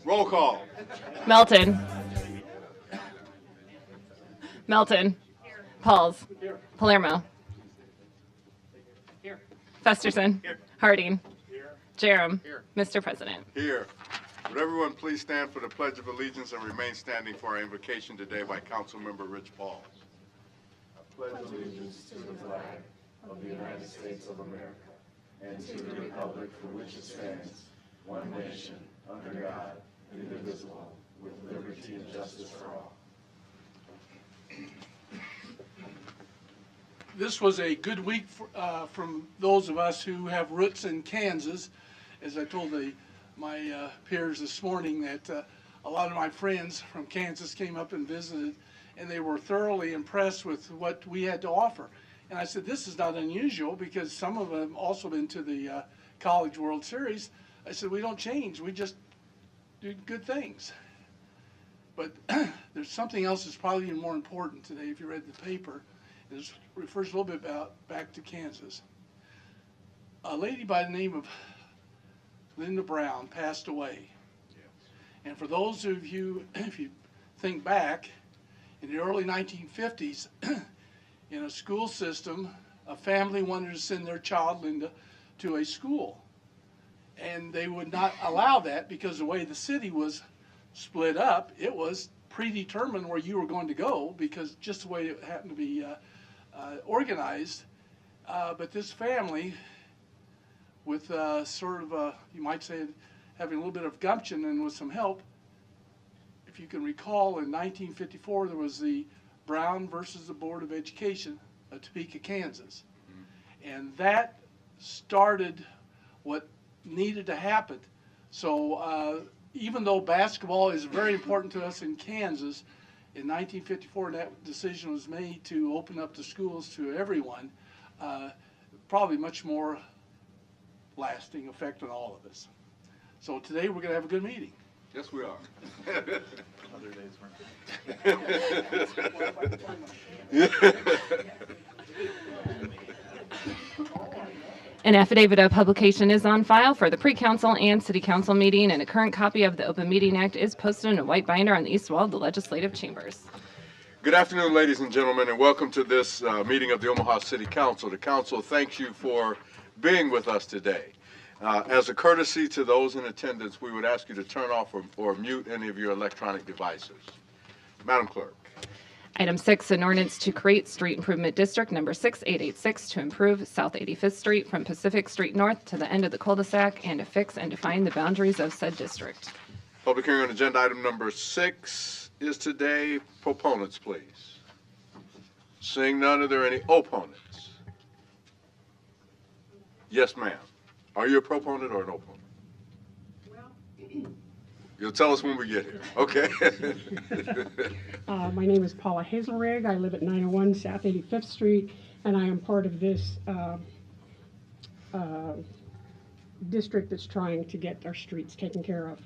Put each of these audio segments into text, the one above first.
Roll call. Melton. Melton. Pauls. Palermo. Festerson. Harding. Jerem. Mr. President. Here. Would everyone please stand for the Pledge of Allegiance and remain standing for our invocation today by Councilmember Rich Pauls. I pledge allegiance to the flag of the United States of America and to the republic for which it stands, one nation, under God, indivisible, with liberty and justice for all. This was a good week from those of us who have roots in Kansas. As I told my peers this morning, that a lot of my friends from Kansas came up and visited, and they were thoroughly impressed with what we had to offer. And I said, this is not unusual, because some of them also been to the College World Series. I said, we don't change, we just do good things. But there's something else that's probably even more important today if you read the paper. It refers a little bit back to Kansas. A lady by the name of Linda Brown passed away. Yes. And for those of you, if you think back, in the early 1950s, in a school system, a family wanted to send their child, Linda, to a school. And they would not allow that because the way the city was split up, it was predetermined where you were going to go, because just the way it happened to be organized. But this family, with sort of, you might say, having a little bit of gumption and with some help, if you can recall, in 1954, there was the Brown versus the Board of Education of Topeka, Kansas. Mm-hmm. And that started what needed to happen. So even though basketball is very important to us in Kansas, in 1954, that decision was made to open up the schools to everyone, probably much more lasting effect on all of us. So today we're going to have a good meeting. Yes, we are. Other days An affidavit of publication is on file for the pre-council and city council meeting, and a current copy of the Open Meeting Act is posted in a white binder on the east wall of the legislative chambers. Good afternoon, ladies and gentlemen, and welcome to this meeting of the Omaha City Council. The council thanks you for being with us today. As a courtesy to those in attendance, we would ask you to turn off or mute any of your electronic devices. Madam Clerk. Item 6, an ordinance to create Street Improvement District number 6886 to improve South 85th Street from Pacific Street North to the end of the cul-de-sac and to fix and define the boundaries of said district. Public hearing on agenda item number 6 is today. Proponents, please. Seeing none, are there any opponents? Yes, ma'am. Are you a proponent or an opponent? Well, you'll tell us when we get here. Okay. My name is Paula Hazelrig. I live at 901 South 85th Street, and I am part of this district that's trying to get our streets taken care of.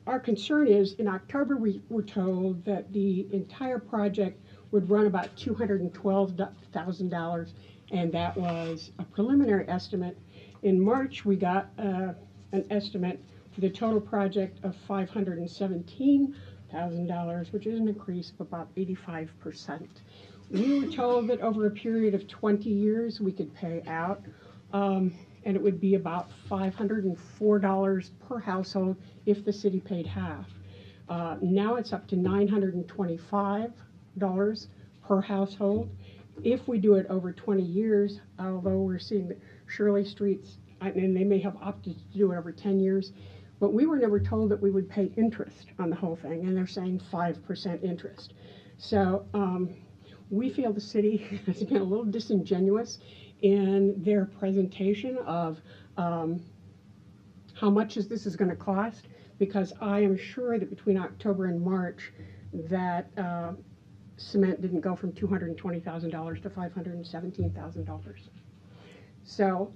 Our concern is, in October we were told that the entire project would run about $212,000, and that was a preliminary estimate. In March we got an estimate for the total project of $517,000, which is an increase of about 85%. We were told that over a period of 20 years we could pay out, and it would be about $504 per household if the city paid half. Now it's up to $925 per household. If we do it over 20 years, although we're seeing that Shirley Streets, and they may have opted to do it over 10 years, but we were never told that we would pay interest on the whole thing, and they're saying 5% interest. So we feel the city has been a little disingenuous in their presentation of how much this is going to cost, because I am sure that between October and March that cement didn't go from $220,000 to $517,000. So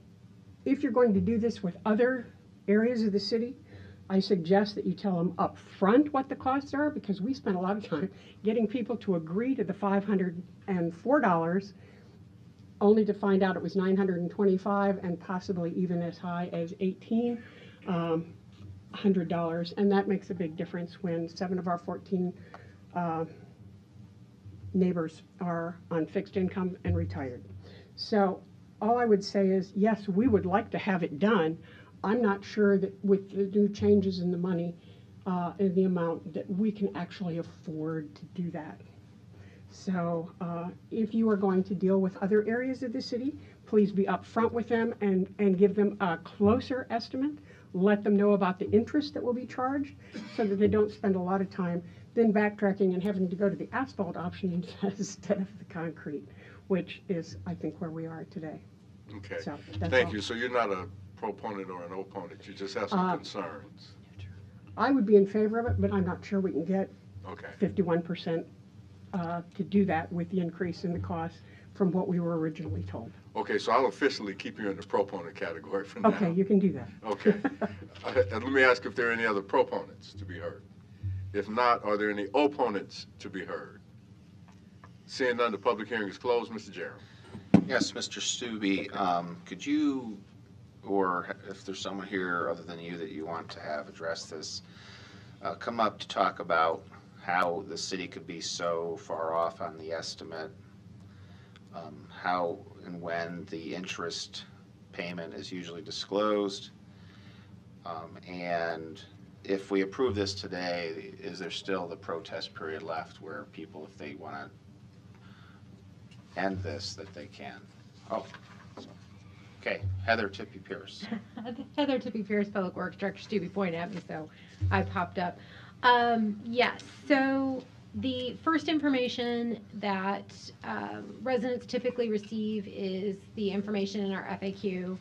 if you're going to do this with other areas of the city, I suggest that you tell them up front what the costs are, because we spent a lot of time getting people to agree to the $504, only to find out it was $925 and possibly even as high as $18. $100, and that makes a big difference when 7 of our 14 neighbors are on fixed income and retired. So all I would say is, yes, we would like to have it done. I'm not sure that with the new changes in the money and the amount that we can actually afford to do that. So if you are going to deal with other areas of the city, please be upfront with them and give them a closer estimate. Let them know about the interest that will be charged so that they don't spend a lot of time then backtracking and having to go to the asphalt option instead of the concrete, which is, I think, where we are today. Okay, So, that's thank all. you. So you're not a proponent or an opponent, you just have some concerns? I would be in favor of it, but I'm not sure we can get Okay, 51% to do that with the increase in the cost from what we were originally told. okay, so I'll officially keep you in the proponent category for now. Okay, you can do that. Okay. And let me ask if there are any other proponents to be heard. If not, are there any opponents to be heard? Seeing none, the public hearing is closed. Mr. Jerem. Yes, Mr. Stubbe, could you, or if there's someone here other than you that you want to have address this, come up to talk about how the city could be so far off on the estimate, how and when the interest payment is usually disclosed, and if we approve this today, is there still the protest period left where people, if they want to end this, that they can? Oh, okay, Heather Tippy Pierce. Heather Tippy Pierce, Public Works Director. Stubbe pointed at me, so I popped up. Yes, so the first information that residents typically receive is the information in our FAQ.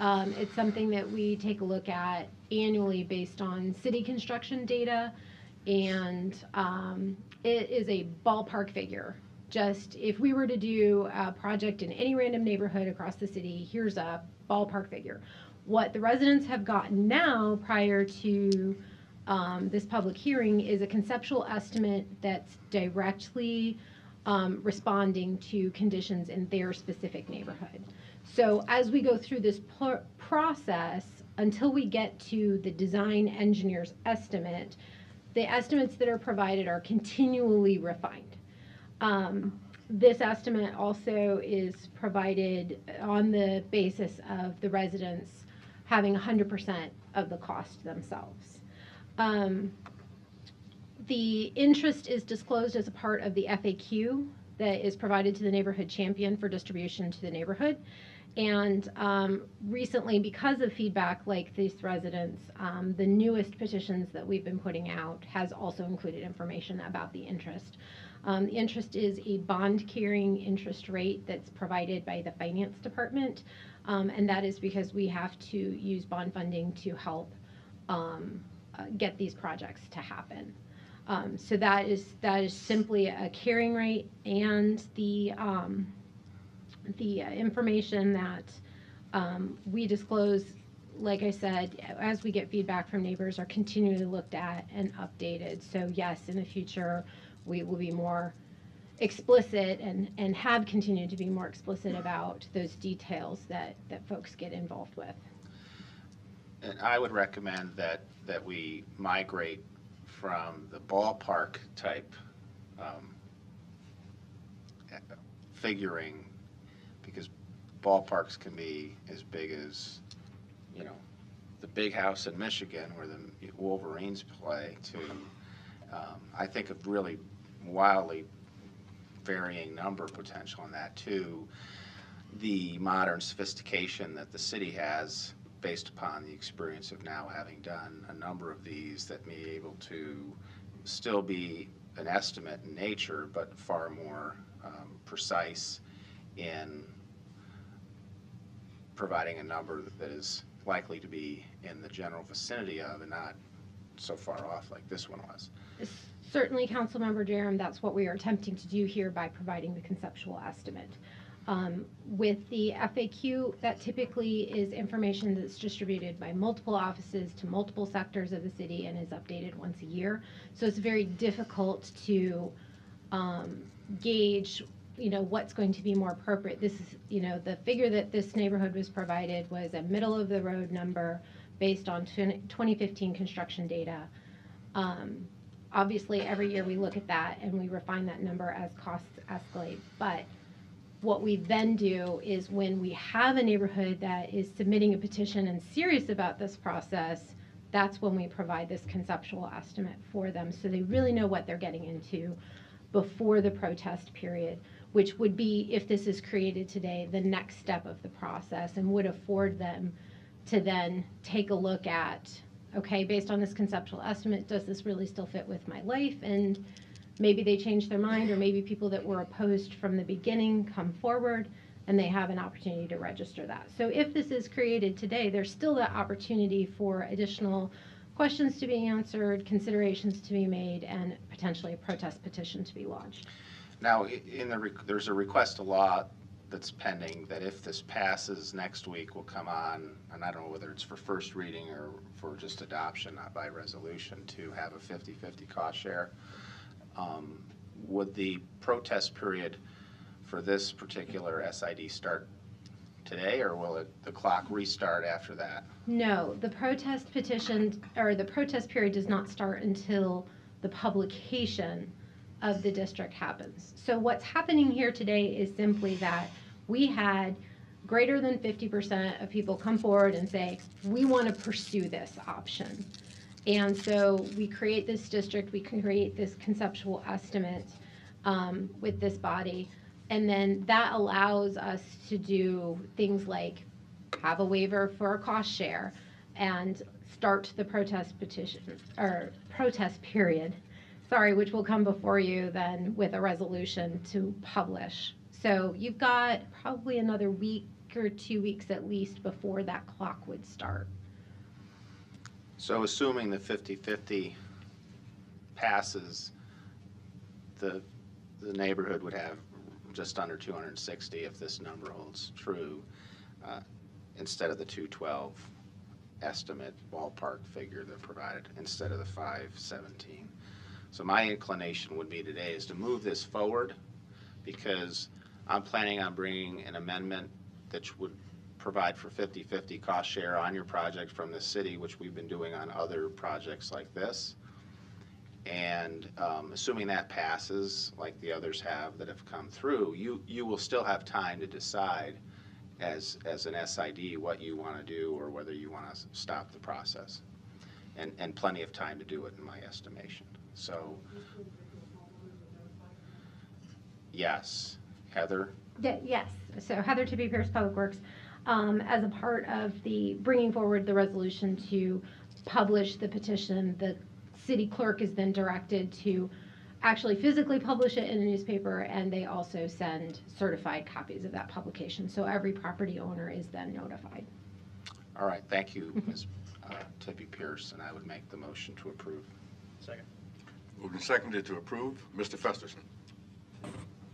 It's something that we take a look at annually based on city construction data, and it is a ballpark figure. Just if we were to do a project in any random neighborhood across the city, here's a ballpark figure. What the residents have gotten now prior to this public hearing is a conceptual estimate that's directly responding to conditions in their specific neighborhood. So as we go through this process, until we get to the design engineer's estimate, the estimates that are provided are continually refined. This estimate also is provided on the basis of the residents having 100% of the cost themselves. The interest is disclosed as a part of the FAQ that is provided to the neighborhood champion for distribution to the neighborhood. And recently, because of feedback like these residents, the newest petitions that we've been putting out has also included information about the interest. The interest is a bond carrying interest rate that's provided by the finance department, and that is because we have to use bond funding to help get these projects to happen. So that is simply a carrying rate, and the information that we disclose, like I said, as we get feedback from neighbors, are continually looked at and updated. So yes, in the future, we will be more explicit and have continued to be more explicit about those details that folks get involved with. And I would recommend that we migrate from the ballpark type figuring, because ballparks can be as big as, you know, the big house in Michigan where the Wolverines play, to I think of really wildly varying number potential in that, to the modern sophistication that the city has based upon the experience of now having done a number of these, that may be able to still be an estimate in nature, but far more precise in providing a number that is likely to be in the general vicinity of and not so far off like this one was. Certainly, Councilmember Jerem, that's what we are attempting to do here by providing the conceptual estimate. With the FAQ, that typically is information that's distributed by multiple offices to multiple sectors of the city and is updated once a year. So it's very difficult to gauge, you know, what's going to be more appropriate. This is, you know, the figure that this neighborhood was provided was a middle of the road number based on 2015 construction data. Obviously, every year we look at that and we refine that number as costs escalate. But what we then do is when we have a neighborhood that is submitting a petition and serious about this process, that's when we provide this conceptual estimate for them so they really know what they're getting into before the protest period, which would be, if this is created today, the next step of the process and would afford them to then take a look at, okay, based on this conceptual estimate, does this really still fit with my life? And maybe they change their mind, or maybe people that were opposed from the beginning come forward and they have an opportunity to register that. So if this is created today, there's still that opportunity for additional questions to be answered, considerations to be made, and potentially a protest petition to be lodged. Now, there's a request to law that's pending that if this passes next week will come on, and I don't know whether it's for first reading or for just adoption, not by resolution, to have a 50-50 cost share. Would the protest period for this particular SID start today, or will the clock restart after that? No, the protest petition, or the protest period does not start until the publication of the district happens. So what's happening here today is simply that we had greater than 50% of people come forward and say, we want to pursue this option. And so we create this district, we can create this conceptual estimate with this body, and then that allows us to do things like have a waiver for a cost share and start the protest petition, or protest period, which will come before you then with a resolution to publish. So you've got probably another week or 2 weeks at least before that clock would start. So assuming the 50-50 passes, the neighborhood would have just under 260 if this number holds true, instead of the 212 estimate ballpark figure that provided, instead of the 517. So my inclination would be today is to move this forward, because I'm planning on bringing an amendment that would provide for 50-50 cost share on your project from the city, which we've been doing on other projects like this. And assuming that passes, like the others have that have come through, you will still have time to decide as an SID what you want to do or whether you want to stop the process. And plenty of time to do it, in my estimation. So, yes. Heather? Yes. So Heather Tippy Pierce, Public Works, as a part of the bringing forward the resolution to publish the petition, the city clerk is then directed to actually physically publish it in a newspaper, and they also send certified copies of that publication. So every property owner is then notified. All right, thank you, Ms. Tippy Pierce, and I would make the motion to approve. Second. Moved and seconded to approve. Mr. Festerson.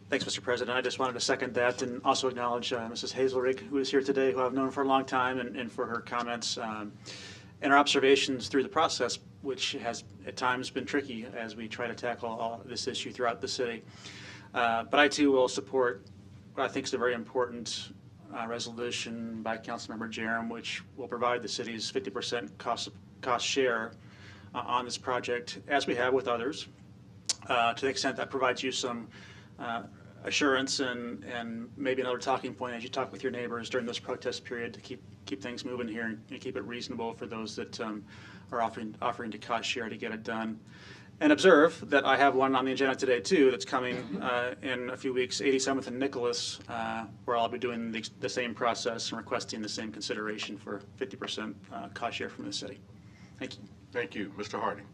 Thanks, Mr. President. I just wanted to second that and also acknowledge Mrs. Hazelrig, who is here today, who I've known for a long time, and for her comments and her observations through the process, which has at times been tricky as we try to tackle all this issue throughout the city. But I too will support what I think is a very important resolution by Councilmember Jerem, which will provide the city's 50% cost share on this project, as we have with others, to the extent that provides you some assurance and maybe another talking point as you talk with your neighbors during this protest period to keep things moving here and keep it reasonable for those that are offering to cost share to get it done. And observe that I have one on the agenda today too that's coming in a few weeks, 87th and Nicholas, where I'll be doing the same process and requesting the same consideration for 50% cost share from the city. Thank you. Thank you. Mr. Harding.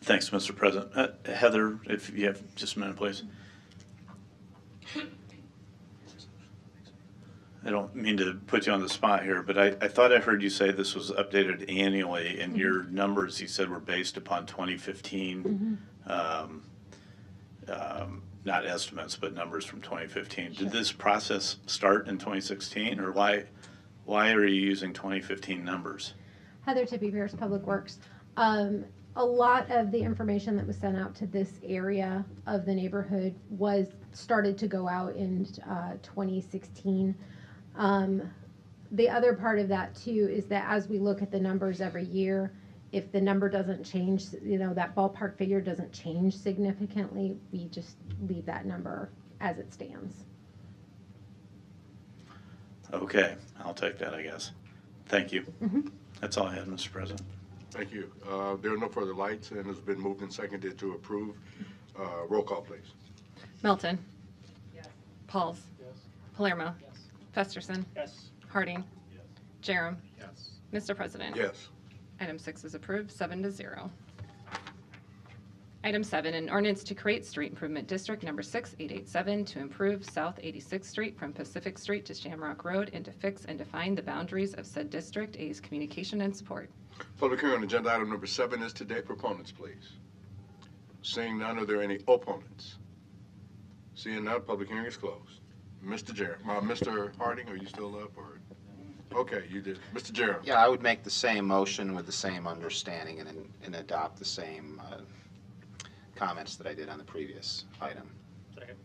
Thanks, Mr. President. Heather, if you have just a minute, please. I don't mean to put you on the spot here, but I thought I heard you say this was updated annually, and your numbers, you said, were based upon 2015, not estimates, but numbers from 2015. Did this process start in 2016, or why are you using 2015 numbers? Heather Tippy Pierce, Public Works. A lot of the information that was sent out to this area of the neighborhood was started to go out in 2016. the other part of that too is that as we look at the numbers every year, if the number doesn't change, that ballpark figure doesn't change significantly, we just leave that number as it stands. Okay, I'll take that, I guess. Thank you. That's all I had, Mr. President. Thank you. There are no further lights, and it's been moved and seconded to approve. Roll call, please. Melton. Pauls. Palermo. Festerson. Yes. Harding. Jerem. Yes. Mr. President. Yes. Item 6 is approved, 7-0. Item 7, an ordinance to create street improvement district number 6887 to improve South 86th Street from Pacific Street to Shamrock Road and to fix and define the boundaries of said district. A is communication and support. Public hearing on agenda item number 7 is today. Proponents, please. Seeing none, are there any opponents? Seeing none, public hearing is closed. Mr. Harding, are you still up, or? Okay, you did. Mr. Jerem. Yeah, I would make the same motion with the same understanding and adopt the same comments that I did on the previous item. Second.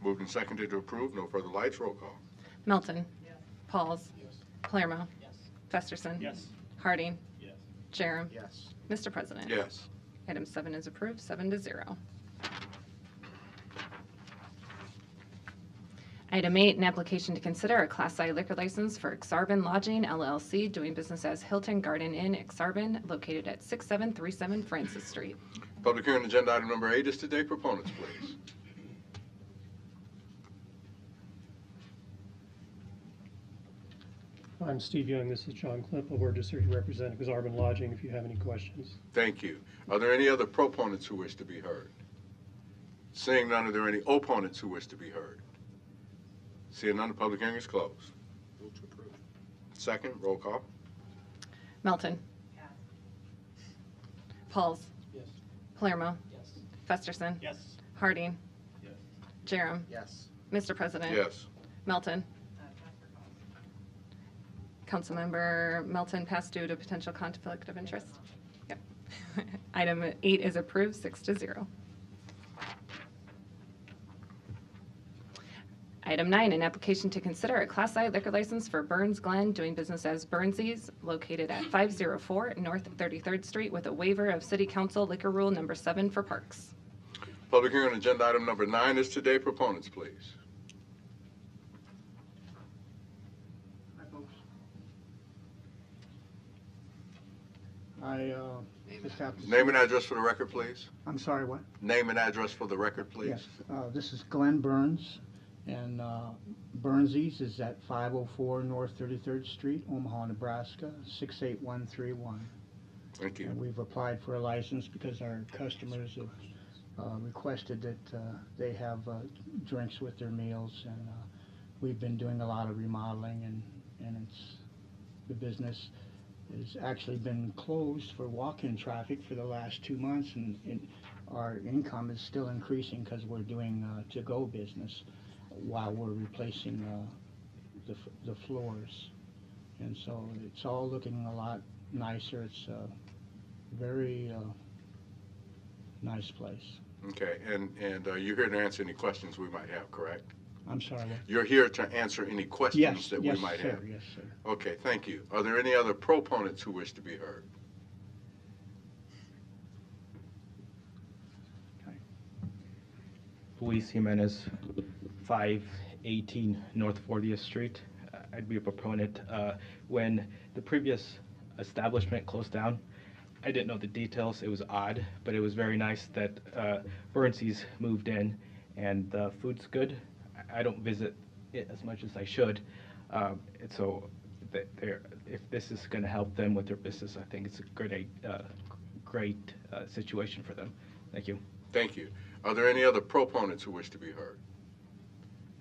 Moved and seconded to approve. No further lights. Roll call. Melton. Pauls. Palermo. Yes. Festerson. Yes. Harding. Yes. Jerem. Yes. Mr. President. Yes. Item 7 is approved, 7-0. Item 8, an application to consider a Class I liquor license for Exarban Lodging LLC, doing business as Hilton Garden Inn Exarban, located at 6737 Francis Street. Public hearing on agenda item number 8 is today. Proponents, please. I'm Steve Young, this is John Klimple. We're just here to represent Exarban Lodging if you have any questions. Thank you. Are there any other proponents who wish to be heard? Seeing none, are there any opponents who wish to be heard? Seeing none, the public hearing is closed. Move to approve. Second, roll call. Melton. Pauls. Yes. Palermo. Yes. Festerson. Yes. Harding. Yes. Jerem. Yes. Mr. President. Yes. Melton. Councilmember Melton passed due to potential conflict of interest. Yep. Item 8 is approved, 6-0. Item 9, an application to consider a Class I liquor license for Burns Glen, doing business as Burnsies, located at 504 North 33rd Street, with a waiver of City Council Liquor Rule Number 7 for parks. Public hearing on agenda item number 9 is today. Proponents, please. I just have to. Name and address for the record, please. I'm sorry, what? Name and address for the record, please. Yes, this is Glenn Burns, and Burnsies is at 504 North 33rd Street, Omaha, Nebraska, 68131. Thank you. And we've applied for a license because our customers have requested that they have drinks with their meals, and we've been doing a lot of remodeling, and the business has actually been closed for walk-in traffic for the last 2 months, and our income is still increasing because we're doing to-go business while we're replacing the floors. And so it's all looking a lot nicer. It's a very nice place. Okay, and you're here to answer any questions we might have, correct? I'm sorry, what? You're here to answer any questions Yes, that yes, we might sir, have? yes, sir. Okay, thank you. Are there any other proponents who wish to be heard? Luis Jimenez, 518 North 40th Street. I'd be a proponent. When the previous establishment closed down, I didn't know the details. It was odd, but it was very nice that Burnsies moved in, and the food's good. I don't visit it as much as I should, and so if this is going to help them with their business, I think it's a great situation for them. Thank you. Thank you. Are there any other proponents who wish to be heard?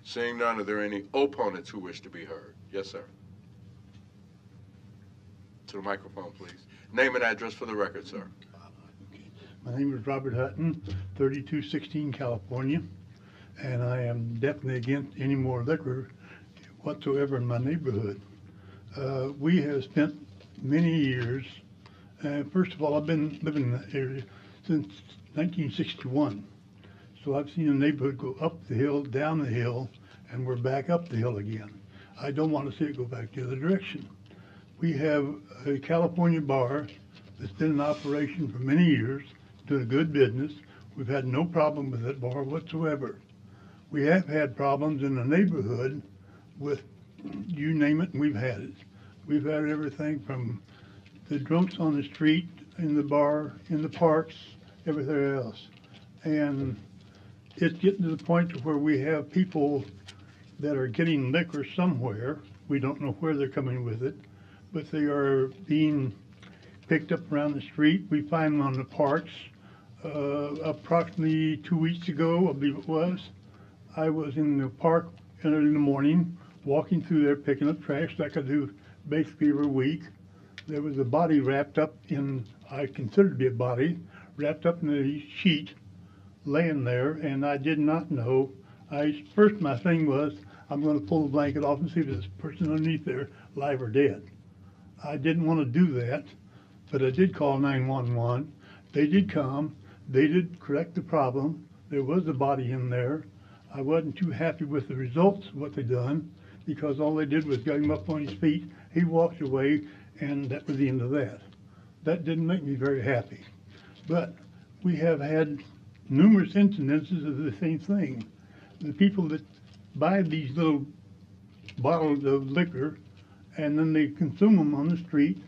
Seeing none, are there any opponents who wish to be heard? Yes, sir. To the microphone, please. Name and address for the record, sir. My name is Robert Hutton, 3216 California, and I am definitely against any more liquor whatsoever in my neighborhood. We have spent many years, first of all, I've been living in that area since 1961. So I've seen the neighborhood go up the hill, down the hill, and we're back up the hill again. I don't want to see it go back the other direction. We have a California bar that's been in operation for many years, doing a good business. We've had no problem with that bar whatsoever. We have had problems in the neighborhood with, you name it, and we've had it. We've had everything from the drunks on the street, in the bar, in the parks, everything else. And it's getting to the point to where we have people that are getting liquor somewhere. We don't know where they're coming with it, but they are being picked up around the street. We find them on the parks. Approximately 2 weeks ago, I believe it was, I was in the park early in the morning, walking through there, picking up trash like I do basically every week. There was a body wrapped up in, I consider to be a body, wrapped up in a sheet, laying there, and I did not know. First my thing was, I'm going to pull the blanket off and see if this person underneath there, alive or dead. I didn't want to do that, but I did call 911. They did come. They did correct the problem. There was a body in there. I wasn't too happy with the results of what they done, because all they did was get him up on his feet. He walked away, and that was the end of that. That didn't make me very happy. But we have had numerous incidences of the same thing. The people that buy these little bottles of liquor, and then they consume them on the street,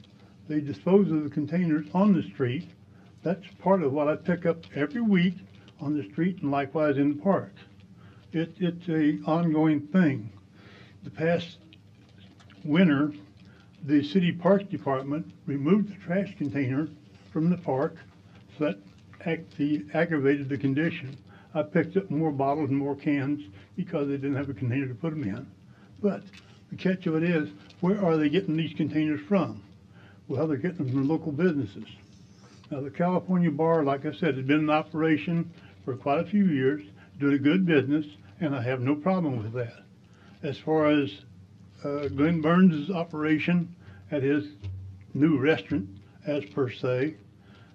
they dispose of the containers on the street. That's part of what I pick up every week on the street and likewise in the park. It's a ongoing thing. The past winter, the city parks department removed the trash container from the park, so that actually aggravated the condition. I picked up more bottles and more cans because they didn't have a container to put them in. But the catch of it is, where are they getting these containers from? Well, they're getting them from local businesses. Now, the California bar, like I said, has been in operation for quite a few years, doing a good business, and I have no problem with that. As far as Glenn Burns' operation at his new restaurant, as per se,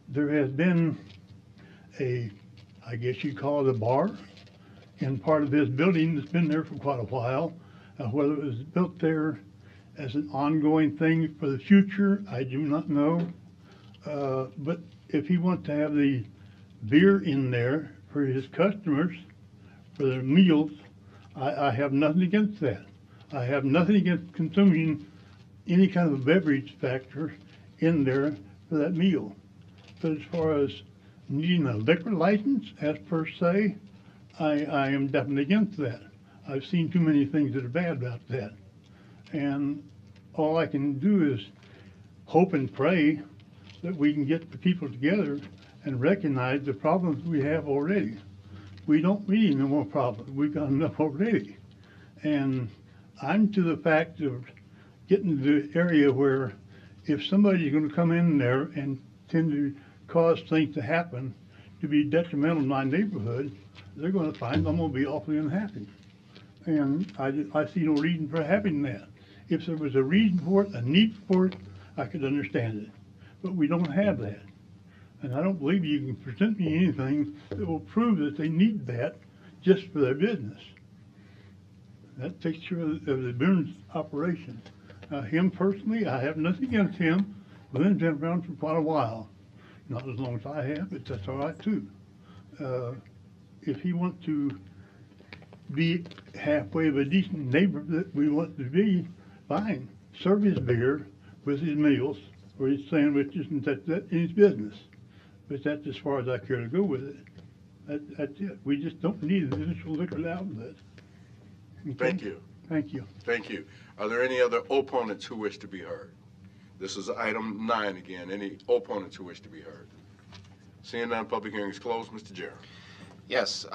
there has been I guess you'd call it a bar, in part of his building that's been there for quite a while. Whether it was built there as an ongoing thing for the future, I do not know. But if he wants to have the beer in there for his customers, for their meals, I have nothing against that. I have nothing against consuming any kind of a beverage factor in there for that meal. But as far as needing a liquor license, as per se, I am definitely against that. I've seen too many things that are bad about that. And all I can do is hope and pray that we can get the people together and recognize the problems we have already. We don't need no more problems. We've got enough already. And I'm to the fact of getting to the area where if somebody's going to come in there and tend to cause things to happen to be detrimental to my neighborhood, they're going to find I'm going to be awfully unhappy. And I see no reason for having that. If there was a reason for it, a need for it, I could understand it. But we don't have that. And I don't believe you can present me anything that will prove that they need that just for their business. That takes care of the Burns operation. Him personally, I have nothing against him. Glenn's been around for quite a while. Not as long as I have, but that's all right too. If he wants to be halfway of a decent neighbor that we want to be, fine. Serve his beer with his meals or his sandwiches, and that's in his business. But that's as far as I care to go with it. That's it. We just don't need an additional liquor outlet. Okay? Thank you. Thank you. Thank you. Are there any other opponents who wish to be heard? This is item 9 again. Any opponents who wish to be heard? Seeing none, public hearing is closed. Mr. Jerem. Yes,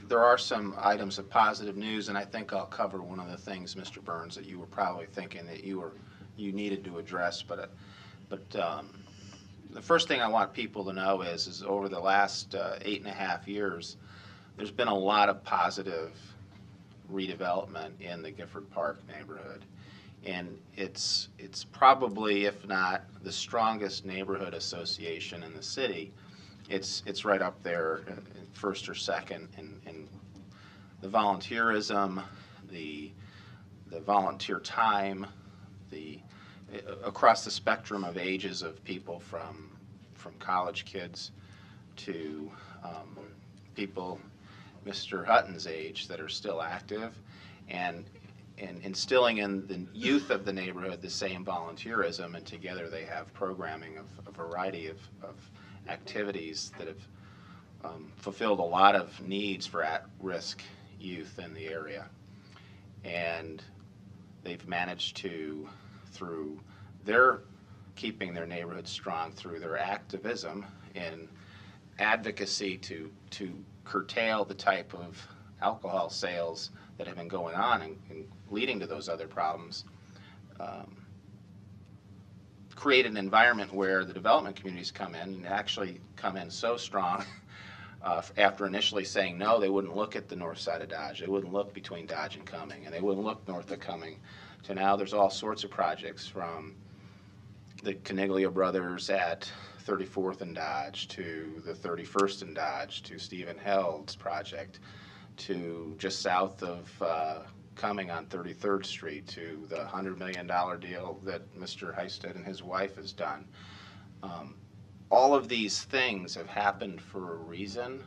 there are some items of positive news, and I think I'll cover one of the things, Mr. Burns, that you were probably thinking that you needed to address. But the first thing I want people to know is over the last 8.5 years, there's been a lot of positive redevelopment in the Gifford Park neighborhood. And it's probably, if not the strongest neighborhood association in the city, it's right up there, first or second, in the volunteerism, the the volunteer time, across the spectrum of ages of people from college kids to people Mr. Hutton's age that are still active, and instilling in the youth of the neighborhood the same volunteerism, and together they have programming of a variety of activities that have fulfilled a lot of needs for at-risk youth in the area. And they've managed to, through their keeping their neighborhood strong through their activism and advocacy to curtail the type of alcohol sales that have been going on and leading to those other problems, create an environment where the development communities come in and actually come in so strong after initially saying no, they wouldn't look at the north side of Dodge, they wouldn't look between Dodge and Cumming, and they wouldn't look north of Cumming, to now there's all sorts of projects from the Caniglia brothers at 34th and Dodge to the 31st and Dodge to Stephen Held's project to just south of Cumming on 33rd Street to the $100 million deal that Mr. Heisted and his wife has done. All of these things have happened for a reason,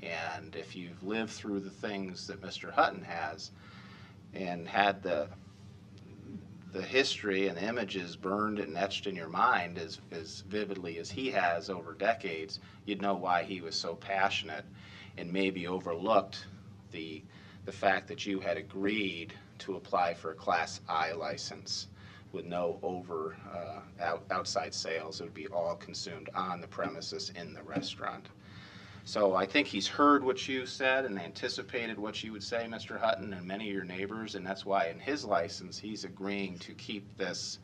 and if you've lived through the things that Mr. Hutton has and had the history and images burned and etched in your mind as vividly as he has over decades, you'd know why he was so passionate and maybe overlooked the fact that you had agreed to apply for a Class I license with no outside sales. It would be all consumed on the premises in the restaurant. So I think he's heard what you said and anticipated what you would say, Mr. Hutton, and many of your neighbors, and that's why in his license he's agreeing to keep this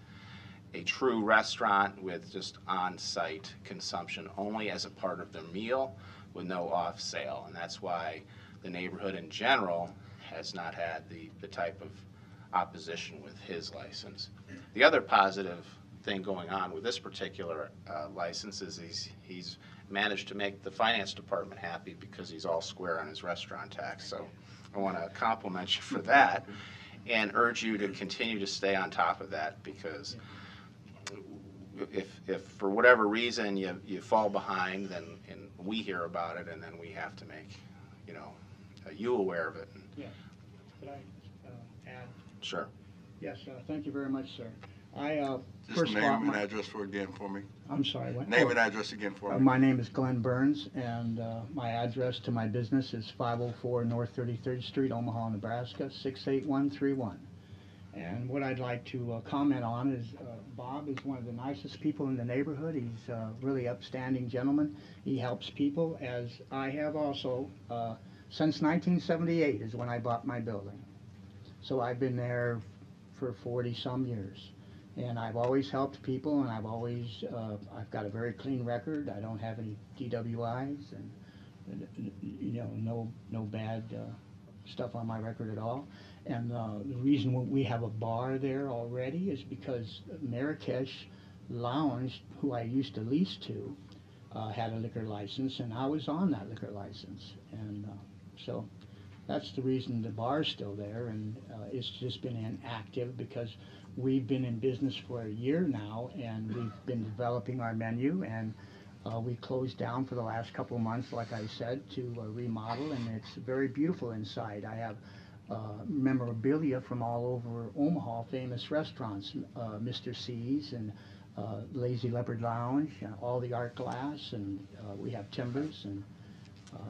a true restaurant with just on-site consumption only as a part of their meal with no off sale. And that's why the neighborhood in general has not had the type of opposition with his license. The other positive thing going on with this particular license is he's managed to make the finance department happy because he's all square on his restaurant tax. So I want to compliment you for that and urge you to continue to stay on top of that, because if for whatever reason you fall behind, then and we hear about it, and then we have to make you aware of it. Yeah. Could I add? Sure. Yes, thank you very much, sir. Just First of all, name and address for me. I'm sorry, what? Name and address again for me. My name is Glenn Burns, and my address to my business is 504 North 33rd Street, Omaha, Nebraska, 68131. And what I'd like to comment on is Bob is one of the nicest people in the neighborhood. He's a really upstanding gentleman. He helps people, as I have also. Since 1978 is when I bought my building. So I've been there for 40-some years. And I've always helped people, and I've got a very clean record. I don't have any DWIs and no bad stuff on my record at all. And the reason we have a bar there already is because Marrakesh Lounge, who I used to lease to, had a liquor license, and I was on that liquor license. And so that's the reason the bar's still there, and it's just been inactive because we've been in business for a year now, and we've been developing our menu, and we closed down for the last couple of months, like I said, to remodel, and it's very beautiful inside. I have memorabilia from all over Omaha, famous restaurants, Mr. C's and Lazy Leopard Lounge, all the art glass, and we have timbers, and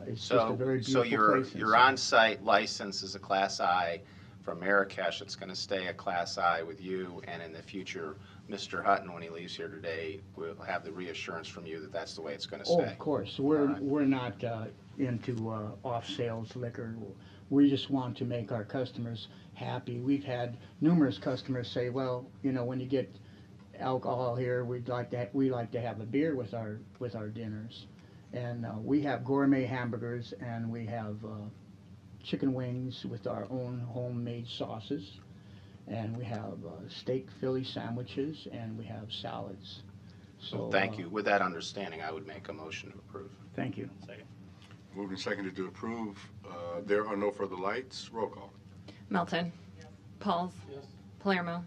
it's just a very beautiful place. So your on-site license is a Class I from Marrakesh. It's going to stay a Class I with you, and in the future, Mr. Hutton, when he leaves here today, will have the reassurance from you that that's the way it's going to stay. Oh, of course. We're not into off-sales liquor. We just want to make our customers happy. We've had numerous customers say, well, when you get alcohol here, we like to have a beer with our dinners. And we have gourmet hamburgers, and we have chicken wings with our own homemade sauces, and we have steak Philly sandwiches, and we have salads. So thank you. With that understanding, I would make a motion to approve. Thank you. Second. Moved and seconded to approve. There are no further lights. Roll call. Melton. Pauls. Palermo.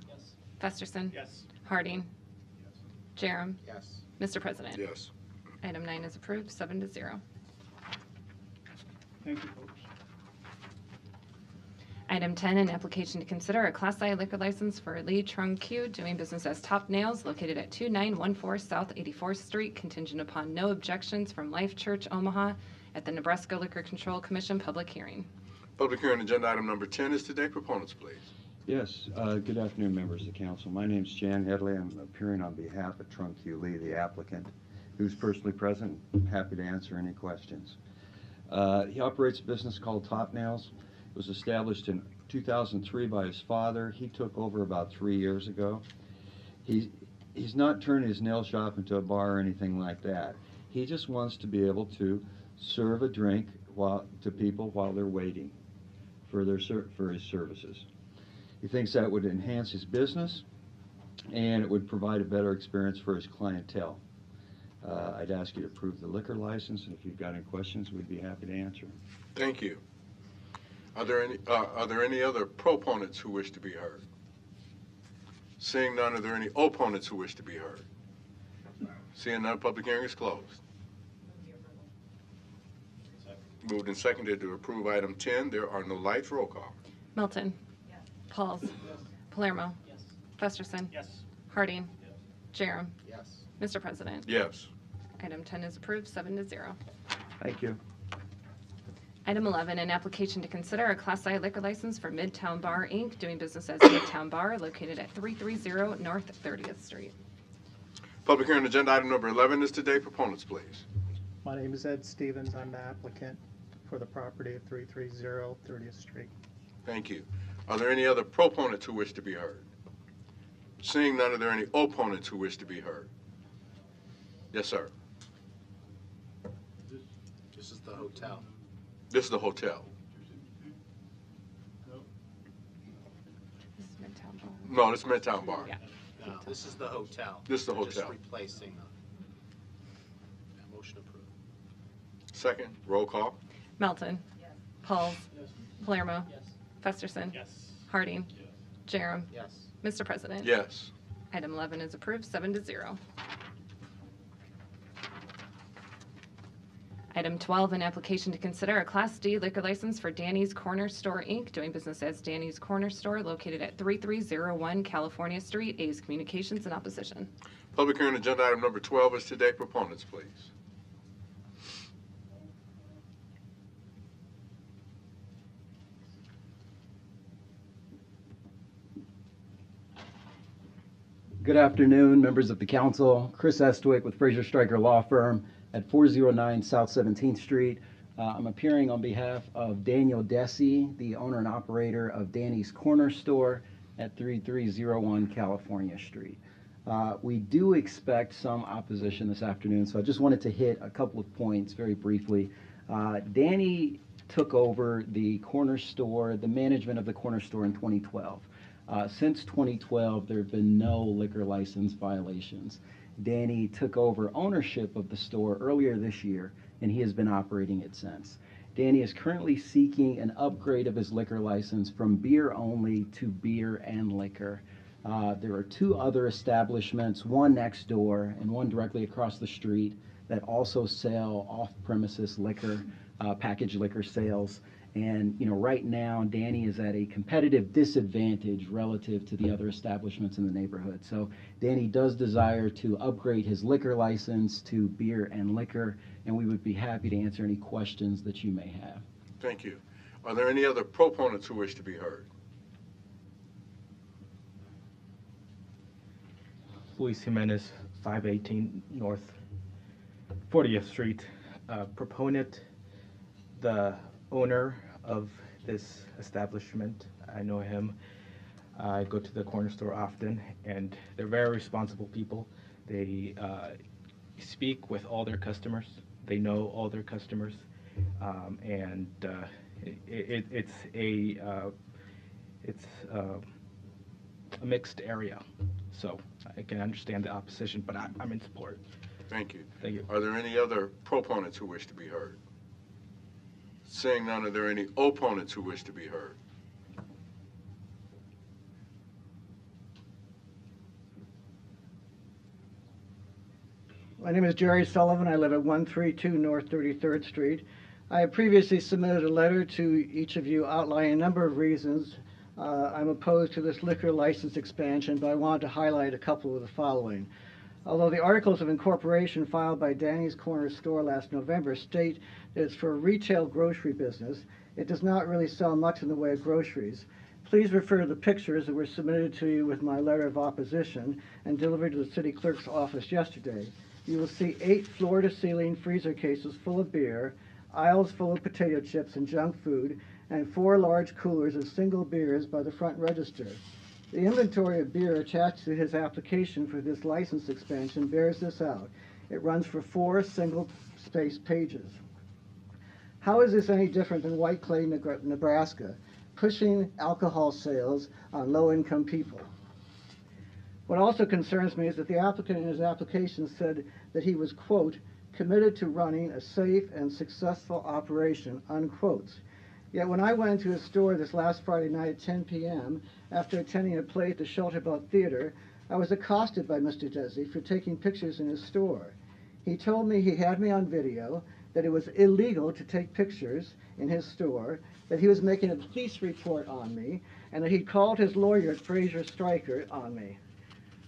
Festerson. Yes. Harding. Jerem. Yes. Mr. President. Yes. Item 9 is approved, 7-0. Thank you, folks. Item 10, an application to consider a Class I liquor license for Lee Trung Q doing business as Top Nails located at 2914 South 84th Street, contingent upon no objections from Life Church Omaha at the Nebraska Liquor Control Commission public hearing. Public hearing agenda item number 10 is today. Proponents, please. Yes, good afternoon, members of the council. My name is Jan Headley. I'm appearing on behalf of Trung Q Lee, the applicant, who's personally present. I'm happy to answer any questions. He operates a business called Top Nails. It was established in 2003 by his father. He took over about 3 years ago. He's not turning his nail shop into a bar or anything like that. He just wants to be able to serve a drink to people while they're waiting for his services. He thinks that would enhance his business and it would provide a better experience for his clientele. I'd ask you to approve the liquor license, and if you've got any questions, we'd be happy to answer. Thank you. Are there any other proponents who wish to be heard? Seeing none, are there any opponents who wish to be heard? Seeing none, public hearing is closed. Moved and seconded to approve item 10. There are no lights. Roll call. Milton. Pauls. Palermo. Festerson. Harding. Jerem. Yes. Mr. President. Yes. Item 10 is approved, 7-0. Thank you. Item 11, an application to consider a Class I liquor license for Midtown Bar, Inc., doing business as Midtown Bar, located at 330 North 30th Street. Public hearing agenda item number 11 is today. Proponents, please. My name is Ed Stevens. I'm the applicant for the property at 330 30th Street. Thank you. Are there any other proponents who wish to be heard? Seeing none, are there any opponents who wish to be heard? Yes, sir. This is the hotel. This is the hotel. This is Midtown Bar. No, this is Midtown Bar. Yeah. No, this is the hotel. This is the They're just hotel. replacing. Motion approved. Second, roll call. Melton. Pauls. Palermo. Festerson. Harding. Jerem. Yes. Mr. President. Yes. Item 11 is approved, 7-0. Item 12, an application to consider a Class D liquor license for Danny's Corner Store, Inc., doing business as Danny's Corner Store, located at 3301 California Street. A's Communications in opposition. Public hearing agenda item number 12 is today. Proponents, please. Good afternoon, members of the council. Chris Estwick with Fraser Stryker Law Firm at 409 South 17th Street. I'm appearing on behalf of Daniel Desi, the owner and operator of Danny's Corner Store at 3301 California Street. We do expect some opposition this afternoon, so I just wanted to hit a couple of points very briefly. Danny took over the corner store, the management of the corner store in 2012. Since 2012, there have been no liquor license violations. Danny took over ownership of the store earlier this year, and he has been operating it since. Danny is currently seeking an upgrade of his liquor license from beer only to beer and liquor. There are two other establishments, one next door and one directly across the street, that also sell off-premises liquor, packaged liquor sales. And, right now, Danny is at a competitive disadvantage relative to the other establishments in the neighborhood. So Danny does desire to upgrade his liquor license to beer and liquor, and we would be happy to answer any questions that you may have. Thank you. Are there any other proponents who wish to be heard? Luis Jimenez, 518 North 40th Street. Proponent, the owner of this establishment. I know him. I go to the corner store often, and they're very responsible people. They speak with all their customers. They know all their customers, and it's a mixed area. So I can understand the opposition, but I'm in support. Thank you. Thank you. Are there any other proponents who wish to be heard? Seeing none, are there any opponents who wish to be heard? My name is Jerry Sullivan. I live at 132 North 33rd Street. I have previously submitted a letter to each of you outlining a number of reasons I'm opposed to this liquor license expansion, but I wanted to highlight a couple of the following. Although the articles of incorporation filed by Danny's Corner Store last November state that it's for a retail grocery business, it does not really sell much in the way of groceries. Please refer to the pictures that were submitted to you with my letter of opposition and delivered to the city clerk's office yesterday. You will see 8 floor-to-ceiling freezer cases full of beer, aisles full of potato chips and junk food, and 4 large coolers of single beers by the front register. The inventory of beer attached to his application for this license expansion bears this out. It runs for 4 single-spaced pages. How is this any different than White Clay, Nebraska, pushing alcohol sales on low-income people? What also concerns me is that the applicant in his application said that he was, quote, committed to running a safe and successful operation, unquote. Yet when I went into his store this last Friday night at 10 p.m., after attending a play at the Shelterboat Theater, I was accosted by Mr. Desi for taking pictures in his store. He told me he had me on video, that it was illegal to take pictures in his store, that he was making a police report on me, and that he'd called his lawyer at Fraser Stryker on me.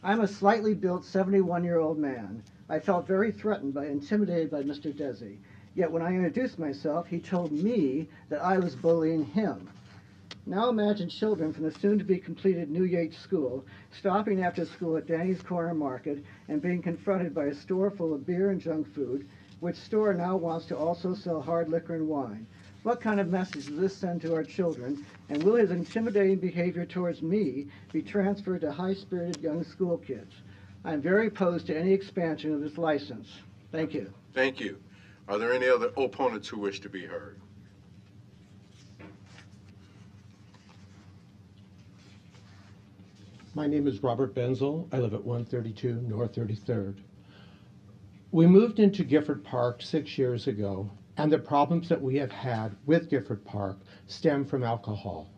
I'm a slightly built 71-year-old man. I felt very threatened and intimidated by Mr. Desi. Yet when I introduced myself, he told me that I was bullying him. Now imagine children from the soon-to-be completed New Yates School stopping after school at Danny's Corner Market and being confronted by a store full of beer and junk food, which store now wants to also sell hard liquor and wine. What kind of message does this send to our children, and will his intimidating behavior towards me be transferred to high-spirited young school kids? I'm very opposed to any expansion of this license. Thank you. Thank you. Are there any other opponents who wish to be heard? My name is Robert Benzel. I live at 132 North 33rd. We moved into Gifford Park 6 years ago, and the problems that we have had with Gifford Park stem from alcohol.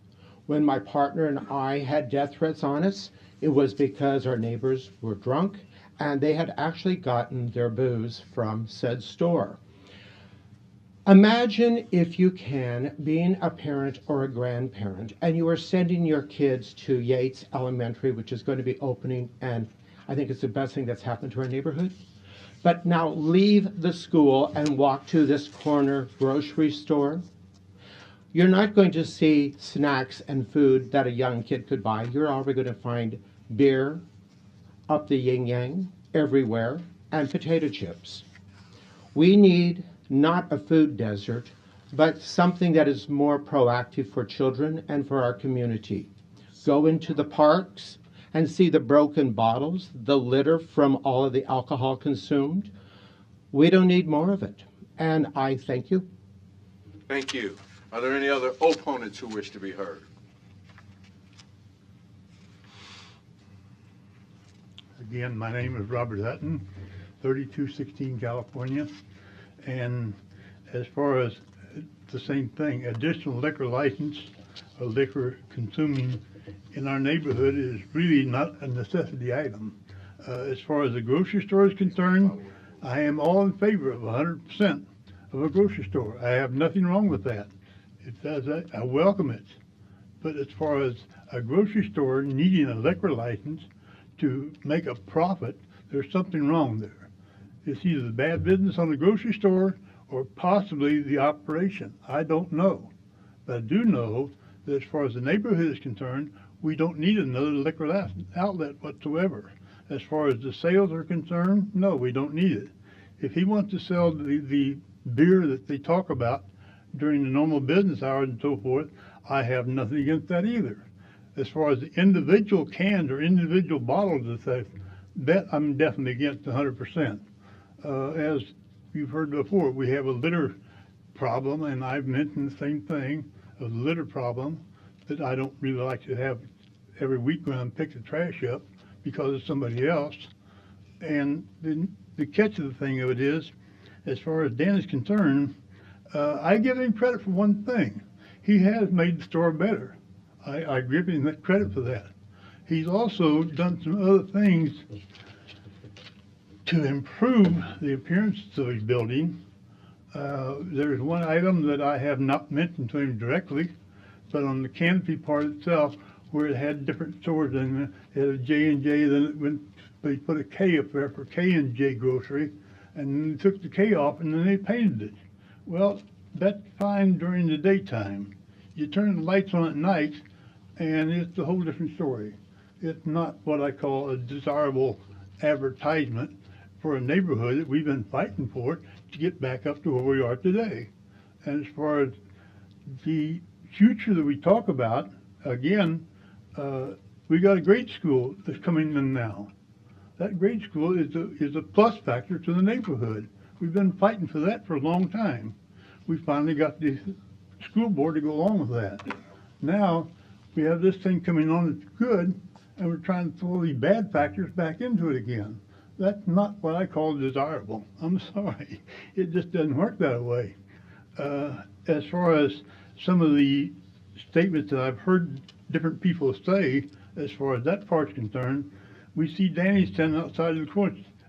When my partner and I had death threats on us, it was because our neighbors were drunk and they had actually gotten their booze from said store. Imagine, if you can, being a parent or a grandparent, and you are sending your kids to Yates Elementary, which is going to be opening, and I think it's the best thing that's happened to our neighborhood. But now leave the school and walk to this corner grocery store. You're not going to see snacks and food that a young kid could buy. You're already going to find beer up the yin-yang everywhere and potato chips. We need not a food desert, but something that is more proactive for children and for our community. Go into the parks and see the broken bottles, the litter from all of the alcohol consumed. We don't need more of it. And I thank you. Thank you. Are there any other opponents who wish to be heard? Again, my name is Robert Hutton, 3216 California. And as far as the same thing, additional liquor license or liquor consuming in our neighborhood is really not a necessity item. As far as the grocery store is concerned, I am all in favor of 100% of a grocery store. I have nothing wrong with that. It does that, I welcome it. But as far as a grocery store needing a liquor license to make a profit, there's something wrong there. It's either the bad business on the grocery store or possibly the operation. I don't know. But I do know that as far as the neighborhood is concerned, we don't need another liquor outlet whatsoever. As far as the sales are concerned, no, we don't need it. If he wants to sell the beer that they talk about during the normal business hours and so forth, I have nothing against that either. As far as the individual cans or individual bottles of stuff, that I'm definitely against 100%. As you've heard before, we have a litter problem, and I've mentioned the same thing, a litter problem that I don't really like to have every week when I pick the trash up because of somebody else. And the catch of the thing of it is, as far as Dan is concerned, I give him credit for one thing. He has made the store better. I give him that credit for that. He's also done some other things to improve the appearance of the building, there's one item that I have not mentioned to him directly, but on the canopy part itself, where it had different stores in it, it had a J&J, then it went, they put a K up there for K&J Grocery, and then they took the K off and then they painted it. Well, that's fine during the daytime. You turn the lights on at night, and it's a whole different story. It's not what I call a desirable advertisement for a neighborhood that we've been fighting for to get back up to where we are today. And as far as the future that we talk about, again, we got a grade school that's coming in now. That grade school is a plus factor to the neighborhood. We've been fighting for that for a long time. We finally got the school board to go along with that. Now, we have this thing coming on that's good, and we're trying to throw these bad factors back into it again. That's not what I call desirable. I'm sorry. It just doesn't work that way. As far as some of the statements that I've heard different people say, as far as that part's concerned, we see Danny standing outside of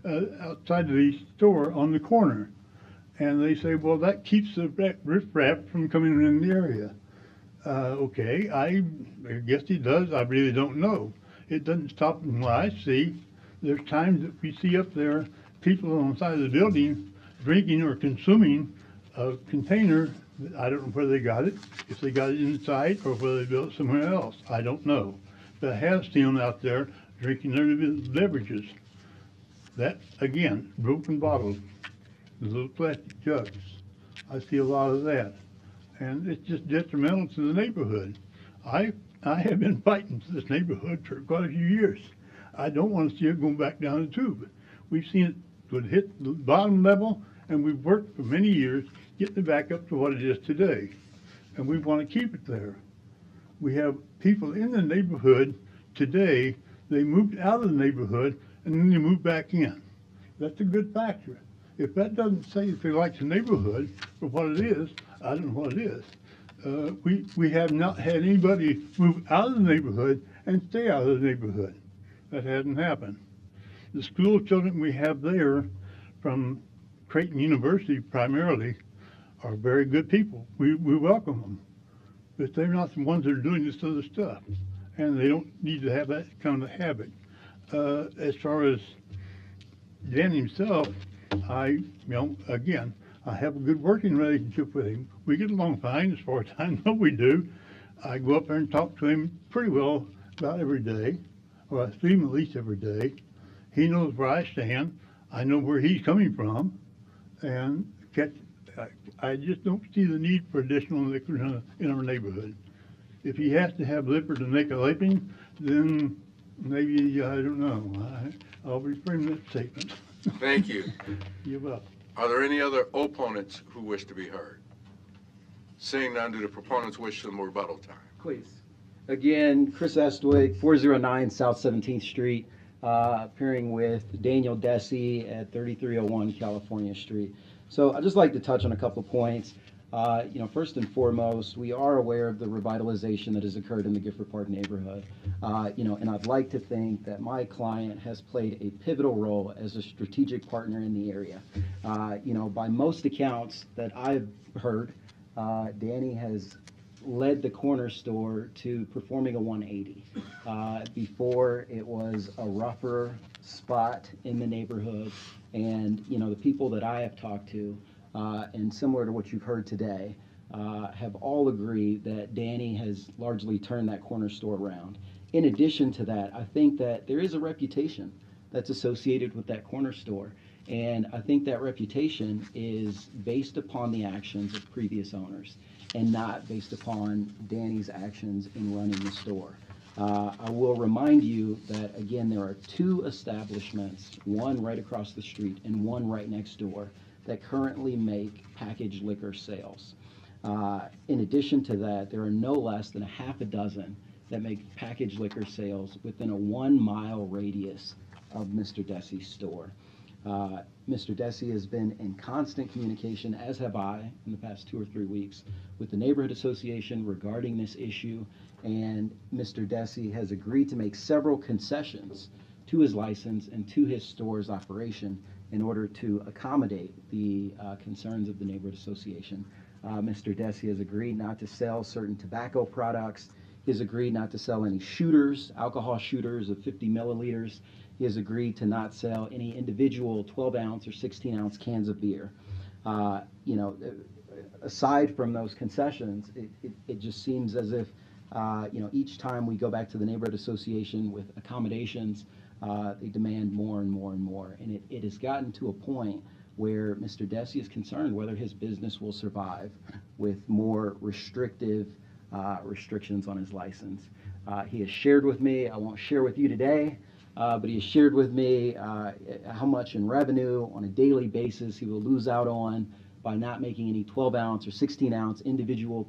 the store on the corner. And they say, well, that keeps the riffraff from coming in the area. Okay, I guess he does. I really don't know. It doesn't stop from what I see. There's times that we see up there people on the side of the building drinking or consuming a container. I don't know where they got it, if they got it inside or whether they built it somewhere else. I don't know. But I have seen them out there drinking their beverages. That, again, broken bottles, the little plastic jugs. I see a lot of that. And it's just detrimental to the neighborhood. I have been fighting for this neighborhood for quite a few years. I don't want to see it going back down the tube. We've seen it would hit the bottom level, and we've worked for many years getting it back up to what it is today. And we want to keep it there. We have people in the neighborhood today, they moved out of the neighborhood and then they moved back in. That's a good factor. If that doesn't say if they like the neighborhood for what it is, I don't know what it is. We have not had anybody move out of the neighborhood and stay out of the neighborhood. That hasn't happened. The school children we have there from Creighton University primarily are very good people. We welcome them. But they're not the ones that are doing this other stuff. And they don't need to have that kind of habit. As far as Dan himself, again, I have a good working relationship with him. We get along fine as far as I know we do. I go up there and talk to him pretty well about every day, or I see him at least every day. He knows where I stand. I know where he's coming from. And I just don't see the need for additional liquor in our neighborhood. If he has to have liquor to make a living, then maybe, I don't know. I'll reframe that statement. Thank you. You're welcome. Are there any other opponents who wish to be heard? Seeing none, do the proponents wish some rebuttal time? Please. Again, Chris Estwick, 409 South 17th Street, appearing with Daniel Desi at 3301 California Street. So I'd just like to touch on a couple of points. First and foremost, we are aware of the revitalization that has occurred in the Gifford Park neighborhood. And I'd like to think that my client has played a pivotal role as a strategic partner in the area. By most accounts that I've heard, Danny has led the corner store to performing a 180. Before, it was a rougher spot in the neighborhood, and the people that I have talked to, and similar to what you've heard today, have all agreed that Danny has largely turned that corner store around. In addition to that, I think that there is a reputation that's associated with that corner store, and I think that reputation is based upon the actions of previous owners and not based upon Danny's actions in running the store. I will remind you that, again, there are two establishments, one right across the street and one right next door, that currently make packaged liquor sales. In addition to that, there are no less than a half a dozen that make packaged liquor sales within a 1 mile radius of Mr. Desi's store. Mr. Desi has been in constant communication, as have I, in the past 2 or 3 weeks, with the neighborhood association regarding this issue, and Mr. Desi has agreed to make several concessions to his license and to his store's operation in order to accommodate the concerns of the neighborhood association. Mr. Desi has agreed not to sell certain tobacco products. He has agreed not to sell any shooters, alcohol shooters of 50 milliliters. He has agreed to not sell any individual 12-ounce or 16-ounce cans of beer. You know, aside from those concessions, it just seems as if, you know, each time we go back to the neighborhood association with accommodations, they demand more and more and more. And it has gotten to a point where Mr. Desi is concerned whether his business will survive with more restrictive restrictions on his license. He has shared with me, I won't share with you today, but he has shared with me how much in revenue on a daily basis he will lose out on by not making any 12-ounce or 16-ounce individual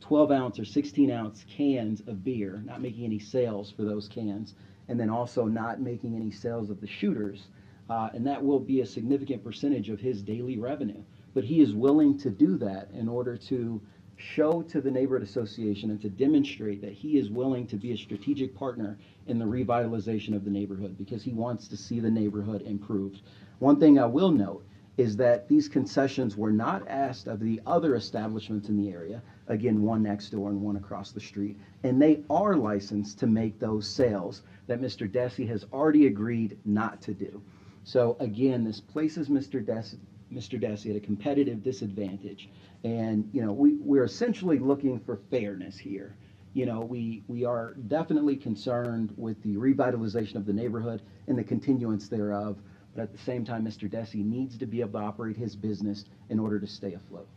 12-ounce or 16-ounce cans of beer, not making any sales for those cans, and then also not making any sales of the shooters. And that will be a significant percentage of his daily revenue. But he is willing to do that in order to show to the neighborhood association and to demonstrate that he is willing to be a strategic partner in the revitalization of the neighborhood because he wants to see the neighborhood improved. One thing I will note is that these concessions were not asked of the other establishments in the area, again, one next door and one across the street, and they are licensed to make those sales that Mr. Desi has already agreed not to do. So again, this places Mr. Desi at a competitive disadvantage. And, you know, we're essentially looking for fairness here. You know, we are definitely concerned with the revitalization of the neighborhood and the continuance thereof. But at the same time, Mr. Desi needs to be able to operate his business in order to stay afloat.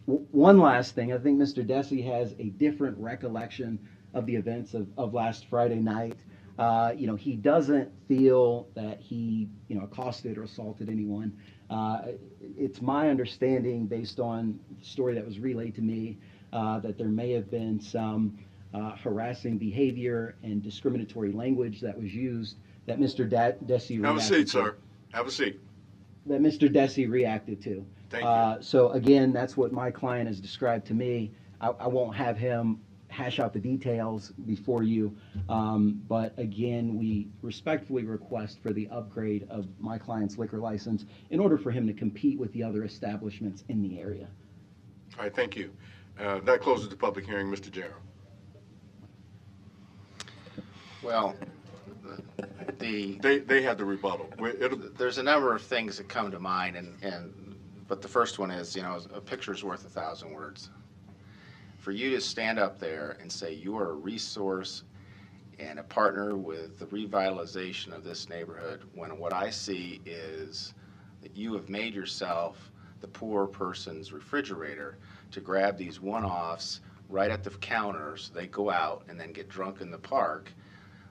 One last thing, I think Mr. Desi has a different recollection of the events of last Friday night. You know, he doesn't feel that he, you know, accosted or assaulted anyone. It's my understanding, based on the story that was relayed to me, that there may have been some harassing behavior and discriminatory language that was used that Mr. Desi reacted to. Have a seat, sir. Have a seat. That Mr. Desi reacted to. Thank you. So again, that's what my client has described to me. I won't have him hash out the details before you, but again, we respectfully request for the upgrade of my client's liquor license in order for him to compete with the other establishments in the area. All right, thank you. That closes the public hearing. Mr. Jarrell. Well, They had the rebuttal. there's a number of things that come to mind, but the first one is, you know, a picture's worth 1,000 words. For you to stand up there and say you are a resource and a partner with the revitalization of this neighborhood, when what I see is that you have made yourself the poor person's refrigerator to grab these one-offs right at the counters, they go out and then get drunk in the park,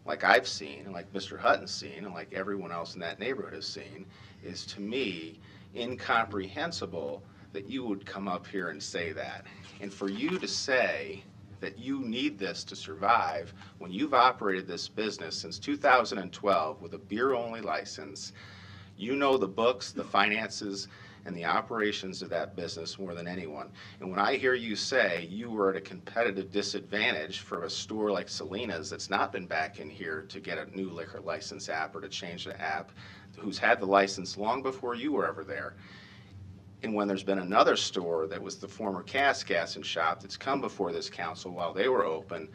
like I've seen, and like Mr. Hutton's seen, and like everyone else in that neighborhood has seen, is to me incomprehensible that you would come up here and say that. And for you to say that you need this to survive when you've operated this business since 2012 with a beer-only license, you know the books, the finances, and the operations of that business more than anyone. And when I hear you say you were at a competitive disadvantage for a store like Selena's that's not been back in here to get a new liquor license app or to change the app, who's had the license long before you were ever there, and when there's been another store that was the former Gas and Shop that's come before this council while they were open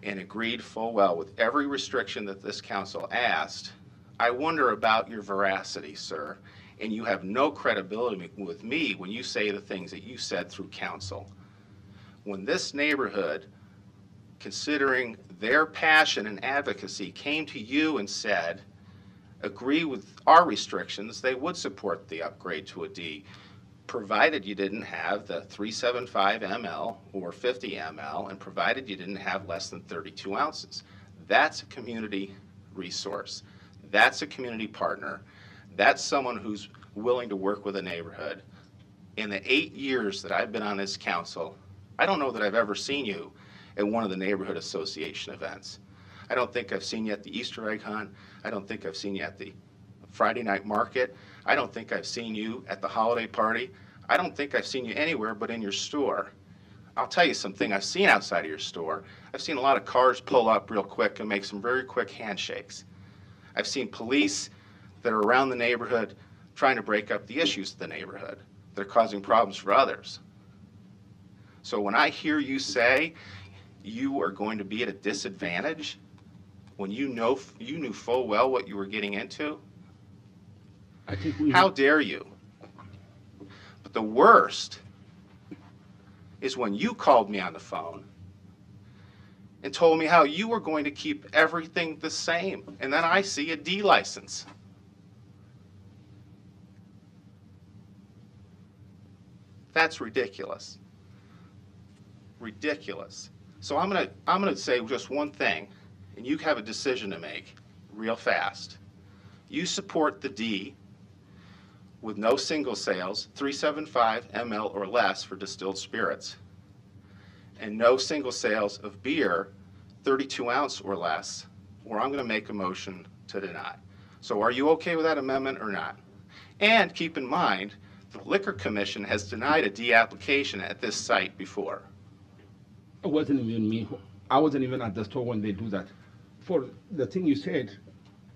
and agreed full well with every restriction that this council asked, I wonder about your veracity, sir. And you have no credibility with me when you say the things that you said through council. When this neighborhood, considering their passion and advocacy, came to you and said, agree with our restrictions, they would support the upgrade to a D, provided you didn't have the 375 ml or 50 ml, and provided you didn't have less than 32 ounces. That's a community resource. That's a community partner. That's someone who's willing to work with a neighborhood. In the 8 years that I've been on this council, I don't know that I've ever seen you at one of the neighborhood association events. I don't think I've seen you at the Easter egg hunt. I don't think I've seen you at the Friday night market. I don't think I've seen you at the holiday party. I don't think I've seen you anywhere but in your store. I'll tell you something I've seen outside of your store. I've seen a lot of cars pull up real quick and make some very quick handshakes. I've seen police that are around the neighborhood trying to break up the issues of the neighborhood that are causing problems for others. So when I hear you say you are going to be at a disadvantage when you knew full well what you were getting into, how dare you? But the worst is when you called me on the phone and told me how you were going to keep everything the same, and then I see a D license. That's ridiculous. Ridiculous. So I'm gonna say just one thing, and you have a decision to make real fast. You support the D with no single sales, 375 ml or less for distilled spirits, and no single sales of beer, 32 ounce or less, or I'm going to make a motion to deny. So are you okay with that amendment or not? And keep in mind, the Liquor Commission has denied a D application at this site before. It wasn't even me. I wasn't even at the store when they do that. For the thing you said,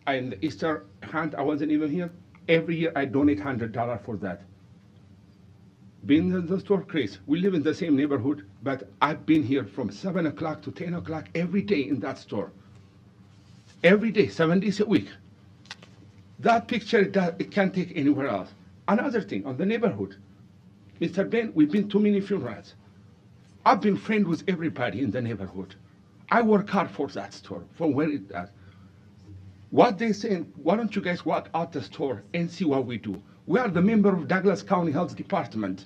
in the Easter hunt, I wasn't even here. Every year I donate $100 for that. Being in the store, Chris, we live in the same neighborhood, but I've been here from 7 o'clock to 10 o'clock every day in that store. Every day, 7 days a week. That picture, it can't take anywhere else. Another thing, on the neighborhood, Mr. Ben, we've been to many funerals. I've been friends with everybody in the neighborhood. I work hard for that store, from where it's at. What they saying, why don't you guys walk out the store and see what we do? We are the member of Douglas County Health Department,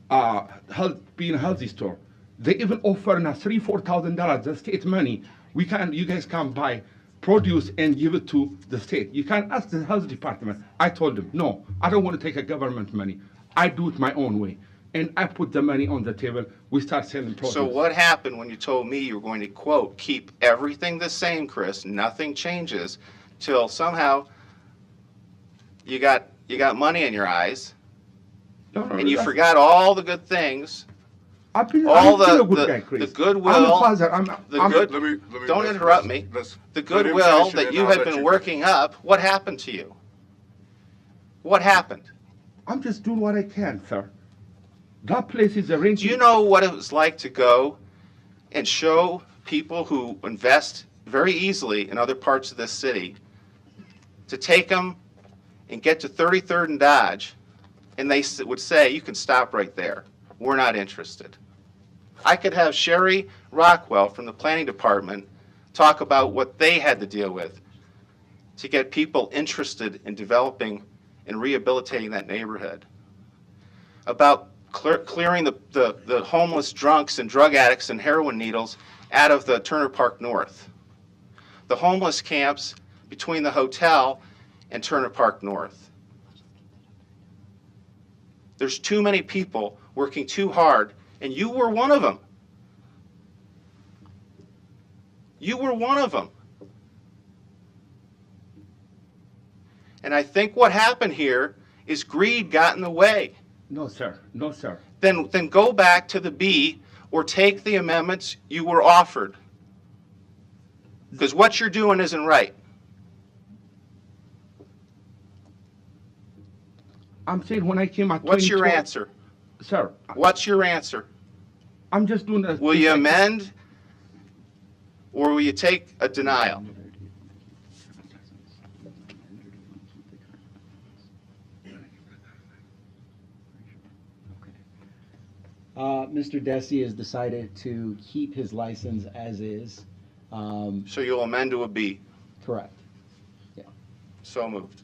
being a healthy store. They even offer us $3,000-4,000, the state money. You guys can buy produce and give it to the state. You can ask the health department. I told them, no, I don't want to take a government money. I do it my own way. And I put the money on the table. We start selling produce. So what happened when you told me you were going to, quote, keep everything the same, Chris, nothing changes, till somehow you got money in your eyes, and you forgot all the good things, I'm still all a good guy, Chris. the goodwill, I'm a father. don't interrupt me, the goodwill that you had been working up, what happened to you? What happened? I'm just doing what I can, sir. That place is arranged. Do you know what it was like to go and show people who invest very easily in other parts of this city, to take them and get to 33rd and Dodge, and they would say, you can stop right there. We're not interested. I could have Sherry Rockwell from the planning department talk about what they had to deal with to get people interested in developing and rehabilitating that neighborhood, about clearing the homeless drunks and drug addicts and heroin needles out of the Turner Park North, the homeless camps between the hotel and Turner Park North. There's too many people working too hard, and you were one of them. You were one of them. And I think what happened here is greed got in the way. No, sir. No, sir. Then go back to the B or take the amendments you were offered. Because what you're doing isn't right. I'm saying when I came out. What's your answer? Sir. What's your answer? I'm just doing a. Will you amend or will you take a denial? Mr. Desi has decided to keep his license as is. So you'll amend to a B? Correct. Yeah. So moved.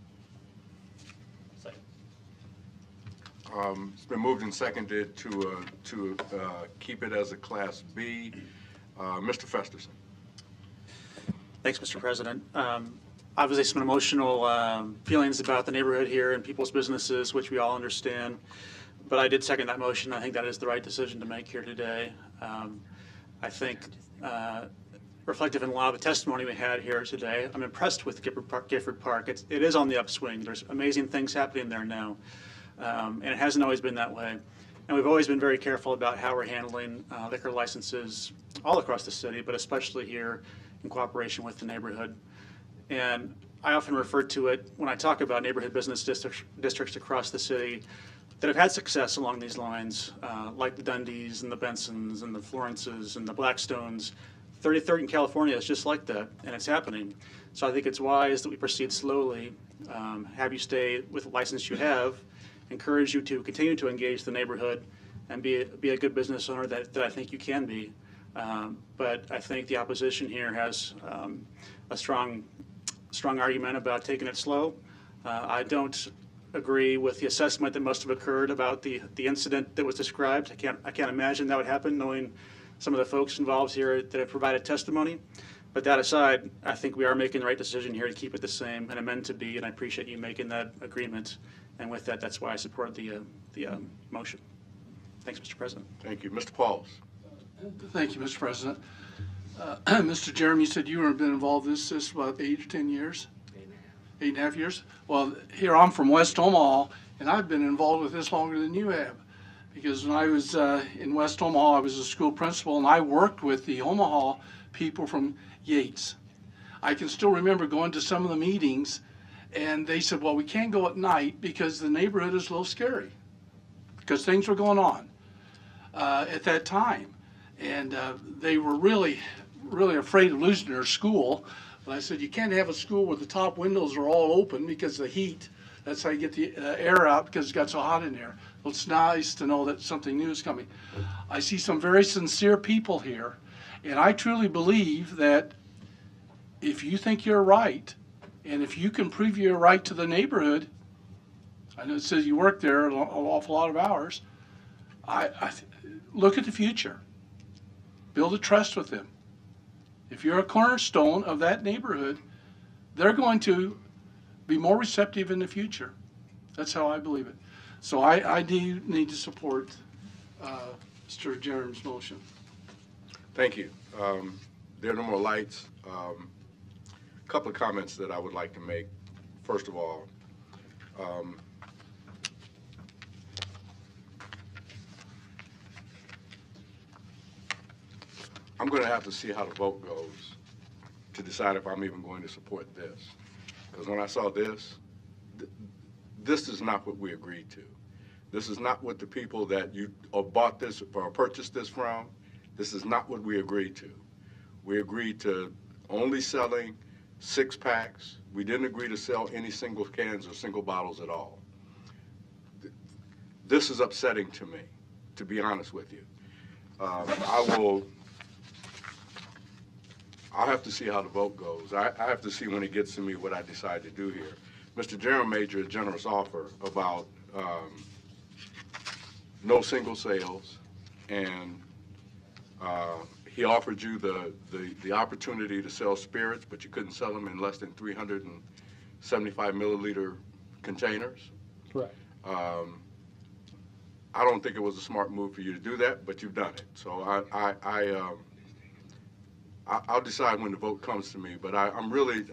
It's been moved and seconded to keep it as a Class B. Mr. Festerson. Thanks, Mr. President. Obviously, some emotional feelings about the neighborhood here and people's businesses, which we all understand. But I did second that motion. I think that is the right decision to make here today. I think reflective in a lot of the testimony we had here today, I'm impressed with Gifford Park. It is on the upswing. There's amazing things happening there now. And it hasn't always been that way. And we've always been very careful about how we're handling liquor licenses all across the city, but especially here in cooperation with the neighborhood. And I often refer to it when I talk about neighborhood business districts across the city that have had success along these lines, like the Dundees and the Bensons and the Florences and the Blackstones. 33rd in California is just like that, and it's happening. So I think it's wise that we proceed slowly, have you stay with the license you have, encourage you to continue to engage the neighborhood and be a good business owner that I think you can be. But I think the opposition here has a strong argument about taking it slow. I don't agree with the assessment that must have occurred about the incident that was described. I can't imagine that would happen, knowing some of the folks involved here that have provided testimony. But that aside, I think we are making the right decision here to keep it the same and amend to B, and I appreciate you making that agreement. And with that, that's why I support the motion. Thanks, Mr. President. Thank you. Mr. Pauls. Thank you, Mr. President. Mr. Jeremy, you said you have been involved in this about 8 or 10 years? 8.5 years? Well, here I'm from West Omaha, and I've been involved with this longer than you have. Because when I was in West Omaha, I was a school principal, and I worked with the Omaha people from Yates. I can still remember going to some of the meetings, and they said, well, we can't go at night because the neighborhood is a little scary, because things were going on at that time. And they were really, really afraid of losing their school. But I said, you can't have a school where the top windows are all open because of the heat. That's how you get the air out, because it got so hot in there. Well, it's nice to know that something new is coming. I see some very sincere people here, and I truly believe that if you think you're right, and if you can prove you're right to the neighborhood, I know it says you work there an awful lot of hours, look at the future. Build a trust with them. If you're a cornerstone of that neighborhood, they're going to be more receptive in the future. That's how I believe it. So I do need to support Mr. Jerem's motion. Thank you. There are no more lights. A couple of comments that I would like to make. First of all, I'm going to have to see how the vote goes to decide if I'm even going to support this. Because when I saw this, this is not what we agreed to. This is not what the people that you bought this or purchased this from, this is not what we agreed to. We agreed to only selling 6-packs. We didn't agree to sell any single cans or single bottles at all. This is upsetting to me, to be honest with you. I'll have to see how the vote goes. I have to see when it gets to me what I decide to do here. Mr. Jerem made you a generous offer about no single sales, and he offered you the opportunity to sell spirits, but you couldn't sell them in less than 375 milliliter containers. Correct. I don't think it was a smart move for you to do that, but you've done it. So I'll decide when the vote comes to me. But I'm really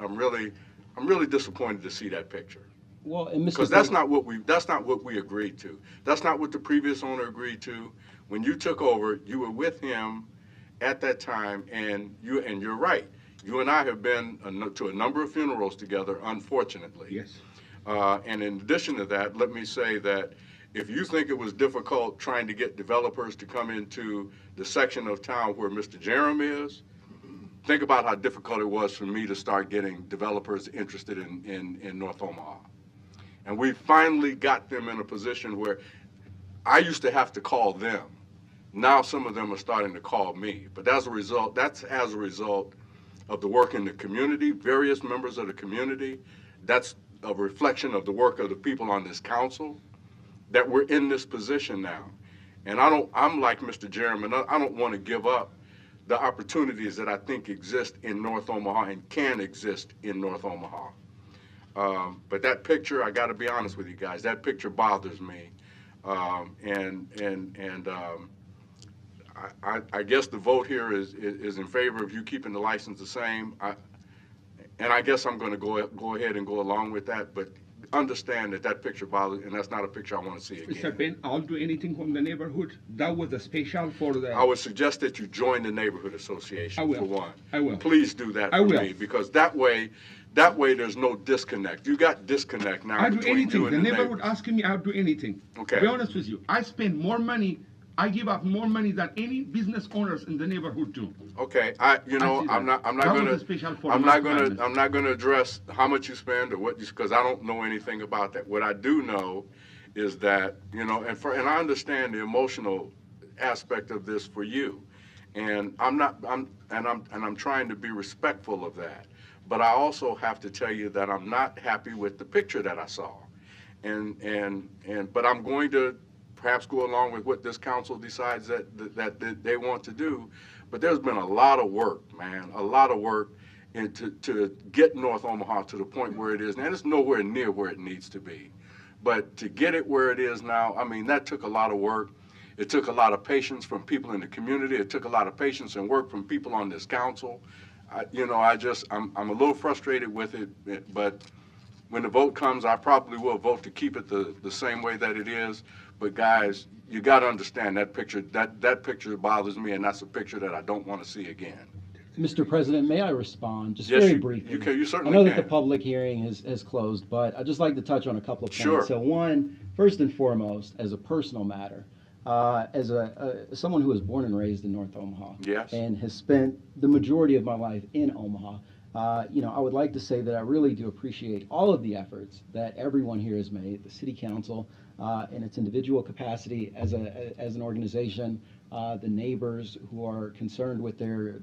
disappointed to see that picture. Well, and Mr. Because that's not what we agreed to. That's not what the previous owner agreed to. When you took over, you were with him at that time, and you're right. You and I have been to a number of funerals together, unfortunately. Yes. And in addition to that, let me say that if you think it was difficult trying to get developers to come into the section of town where Mr. Jerem is, think about how difficult it was for me to start getting developers interested in North Omaha. And we finally got them in a position where I used to have to call them. Now some of them are starting to call me. But that's as a result of the work in the community, various members of the community. That's a reflection of the work of the people on this council, that we're in this position now. And I'm like Mr. Jerem, and I don't want to give up the opportunities that I think exist in North Omaha and can exist in North Omaha. But that picture, I got to be honest with you guys, that picture bothers me. I guess the vote here is in favor of you keeping the license the same. And I guess I'm going to go ahead and go along with that. But understand that that picture bothers, and that's not a picture I want to see again. Mr. Ben, I'll do anything from the neighborhood. That was a special for the. I would suggest that you join the neighborhood association I will. for one. I will. Please do that I for will. me, because that way there's no disconnect. You got disconnect now I'll do between you anything. and The the neighborhood neighbors. asking me, I'll do anything. Okay. To be honest with you, I spend more money. I give up more money than any business owners in the neighborhood do. Okay, see I'm that. not That was gonna, a special for I'm my not gonna, department. I'm not gonna address how much you spend or what you, because I don't know anything about that. What I do know is that, and I understand the emotional aspect of this for you. And I'm trying to be respectful of that. But I also have to tell you that I'm not happy with the picture that I saw. But I'm going to perhaps go along with what this council decides that they want to do. But there's been a lot of work, man, a lot of work to get North Omaha to the point where it is. And it's nowhere near where it needs to be. But to get it where it is now, I mean, that took a lot of work. It took a lot of patience from people in the community. It took a lot of patience and work from people on this council. I'm a little frustrated with it, but when the vote comes, I probably will vote to keep it the same way that it is. But guys, you got to understand that picture. That picture bothers me, and that's a picture that I don't want to see again. Mr. President, may I respond just Yes, very you- briefly? you can- you certainly I know that can. the public hearing has closed, but I'd just like to touch on a couple of points. Sure. So one, first and foremost, as a personal matter, as someone who was born and raised in North Omaha, Yes. and has spent the majority of my life in Omaha, I would like to say that I really do appreciate all of the efforts that everyone here has made, the City Council in its individual capacity as an organization, the neighbors who are concerned with their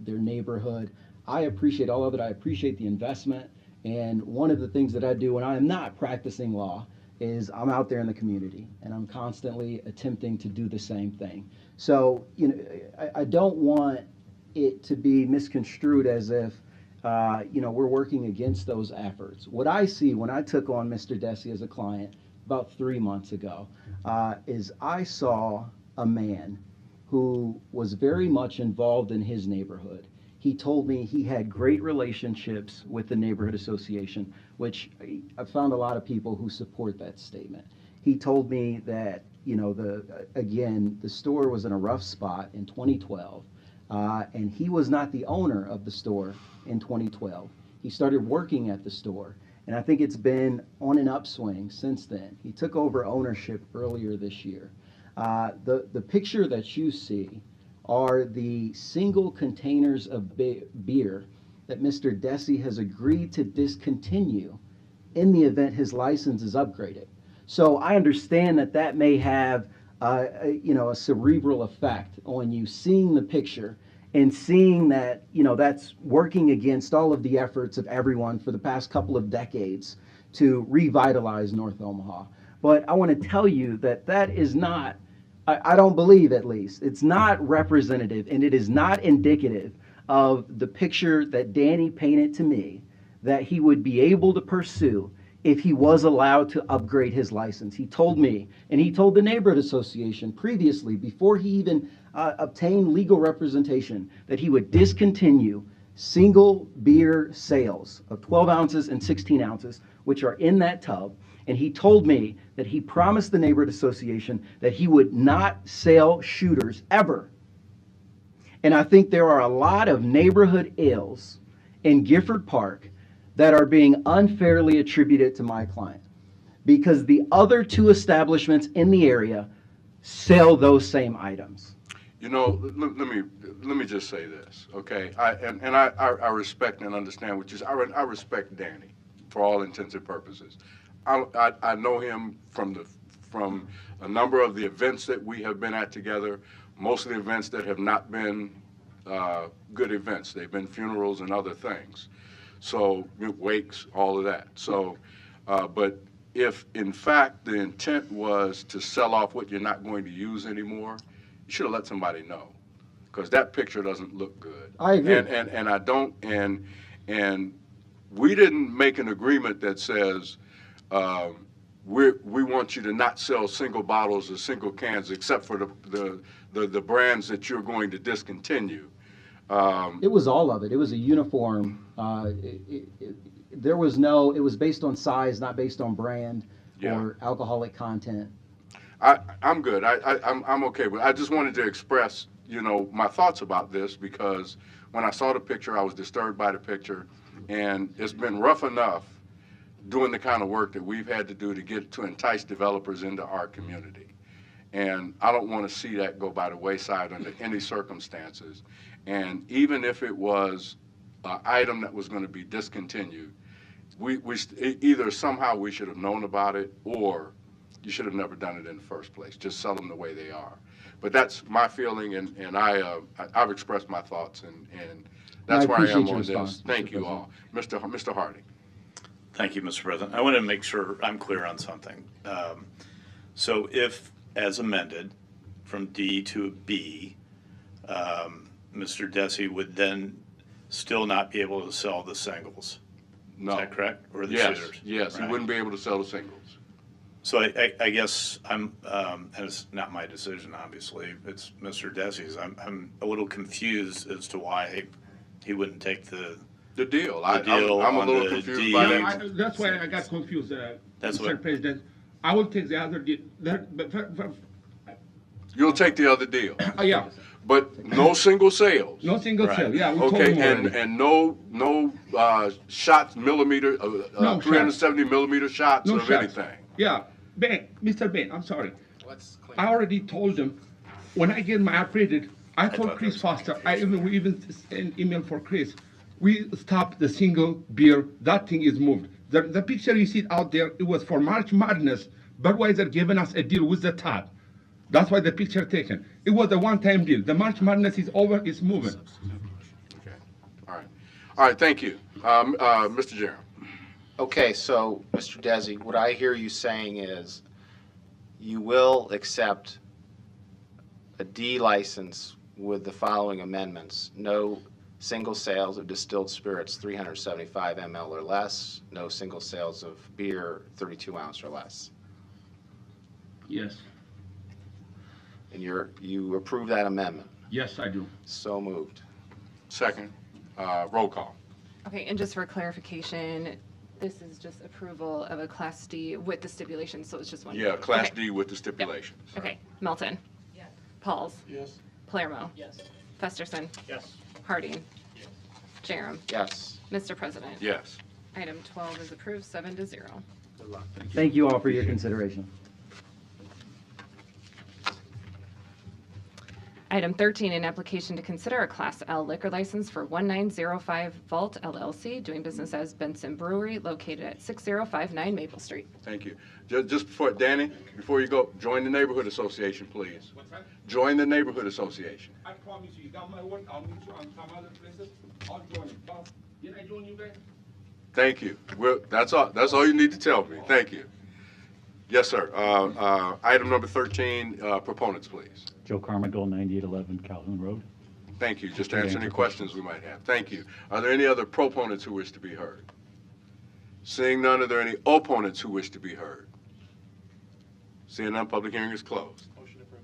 neighborhood. I appreciate all of it. I appreciate the investment. And one of the things that I do when I am not practicing law is I'm out there in the community, and I'm constantly attempting to do the same thing. So, I don't want it to be misconstrued as if, we're working against those efforts. What I see when I took on Mr. Desi as a client about 3 months ago, is I saw a man who was very much involved in his neighborhood. He told me he had great relationships with the neighborhood association, which I found a lot of people who support that statement. He told me that, the store was in a rough spot in 2012, and he was not the owner of the store in 2012. He started working at the store, and I think it's been on an upswing since then. He took over ownership earlier this year. The picture that you see are the single containers of beer that Mr. Desi has agreed to discontinue in the event his license is upgraded. So I understand that may have a cerebral effect on you seeing the picture and seeing that, that's working against all of the efforts of everyone for the past couple of decades to revitalize North Omaha. But I want to tell you that is not, I don't believe at least, it's not representative, and it is not indicative of the picture that Danny painted to me that he would be able to pursue if he was allowed to upgrade his license. He told me, and he told the neighborhood association previously, before he even obtained legal representation, that he would discontinue single beer sales of 12 ounces and 16 ounces, which are in that tub. And he told me that he promised the neighborhood association that he would not sell shooters ever. And I think there are a lot of neighborhood ills in Gifford Park that are being unfairly attributed to my client, because the other two establishments in the area sell those same items. Let me just say this, okay? I respect and understand what you say. I respect Danny for all intents and purposes. I know him from a number of the events that we have been at together, most of the events that have not been good events. They've been funerals and other things. So, wakes, all of that. So, but if in fact the intent was to sell off what you're not going to use anymore, you should have let somebody know, because that picture doesn't look good. I agree. And I don't, and we didn't make an agreement that says, we want you to not sell single bottles or single cans except for the brands that you're going to discontinue. It was all of it. It was a uniform. There was no, it was based on size, not based on brand Yeah. or alcoholic content. I'm good. I'm okay with it. I just wanted to express, my thoughts about this because when I saw the picture, I was disturbed by the picture, and it's been rough enough doing the kind of work that we've had to do to entice developers into our community. And I don't want to see that go by the wayside under any circumstances. And even if it was an item that was going to be discontinued, either somehow we should have known about it, or you should have never done it in the first place. Just sell them the way they are. But that's my feeling, and I've expressed my thoughts, and that's where I am on this. Thank you all. Mr. Harding. Thank you, Mr. President. I want to make sure I'm clear on something. So if, as amended, from D to B, Mr. Desi would then still not be able to sell the singles? No. Is that correct? Or the Yes, shooters? yes, he Right. wouldn't be able to sell the singles. So I guess and it's not my decision, obviously, it's Mr. Desi's. I'm a little confused as to why he wouldn't take the deal. deal I'm a on little the confused D. by that. That's why I got confused, That's Mr. what- President. I will take the other deal. You'll take the other deal. Yeah. But no single sales. No single sale, yeah, we told Okay, them already. and no shots, millimeter, No 370 millimeter shots No of shots. anything. Yeah, Ben, Mr. Ben, I'm sorry. I already told them, when I get my upgraded, I told Chris Foster, we even sent email for Chris. We stopped the single beer, that thing is moved. The picture you see out there, it was for March Madness, Budweiser giving us a deal with the top. That's why the picture taken. It was a one-time deal. The March Madness is over, it's moving. All right, thank you. Mr. Jerem. Okay, so, Mr. Desi, what I hear you saying is you will accept a D license with the following amendments. No single sales of distilled spirits 375 ml or less. No single sales of beer 32 ounce or less. Yes. And you approve that amendment? Yes, I do. So moved. Second. Roll call. Okay, and just for clarification, this is just approval of a Class D with the stipulation, so it's just one. Yeah, Class Okay. D with the stipulations. Okay, Melton. Yes. Pauls. Yes. Palermo. Yes. Festerson. Yes. Harding. Jerem. Yes. Mr. President. Yes. Item 12 is approved, 7-0. Good luck. Thank you all for your consideration. Item 13, an application to consider a Class L liquor license for 1905 Vault LLC, doing business as Benson Brewery, located at 6059 Maple Street. Thank you. Just before, Danny, before you go, join the neighborhood association, please. What's that? Join the neighborhood association. I promise you got my word, I'll meet you on some other places. I'll join you. Bob, did I join you guys? Thank you. Well, that's all you need to tell me. Thank you. Yes, sir. Item number 13, proponents, please. Joe Carmichael, 9811 Calhoun Road. Thank you. Just answer any questions we might have. Thank you. Are there any other proponents who wish to be heard? Seeing none, are there any opponents who wish to be heard? Seeing none, public hearing is closed. Motion approved.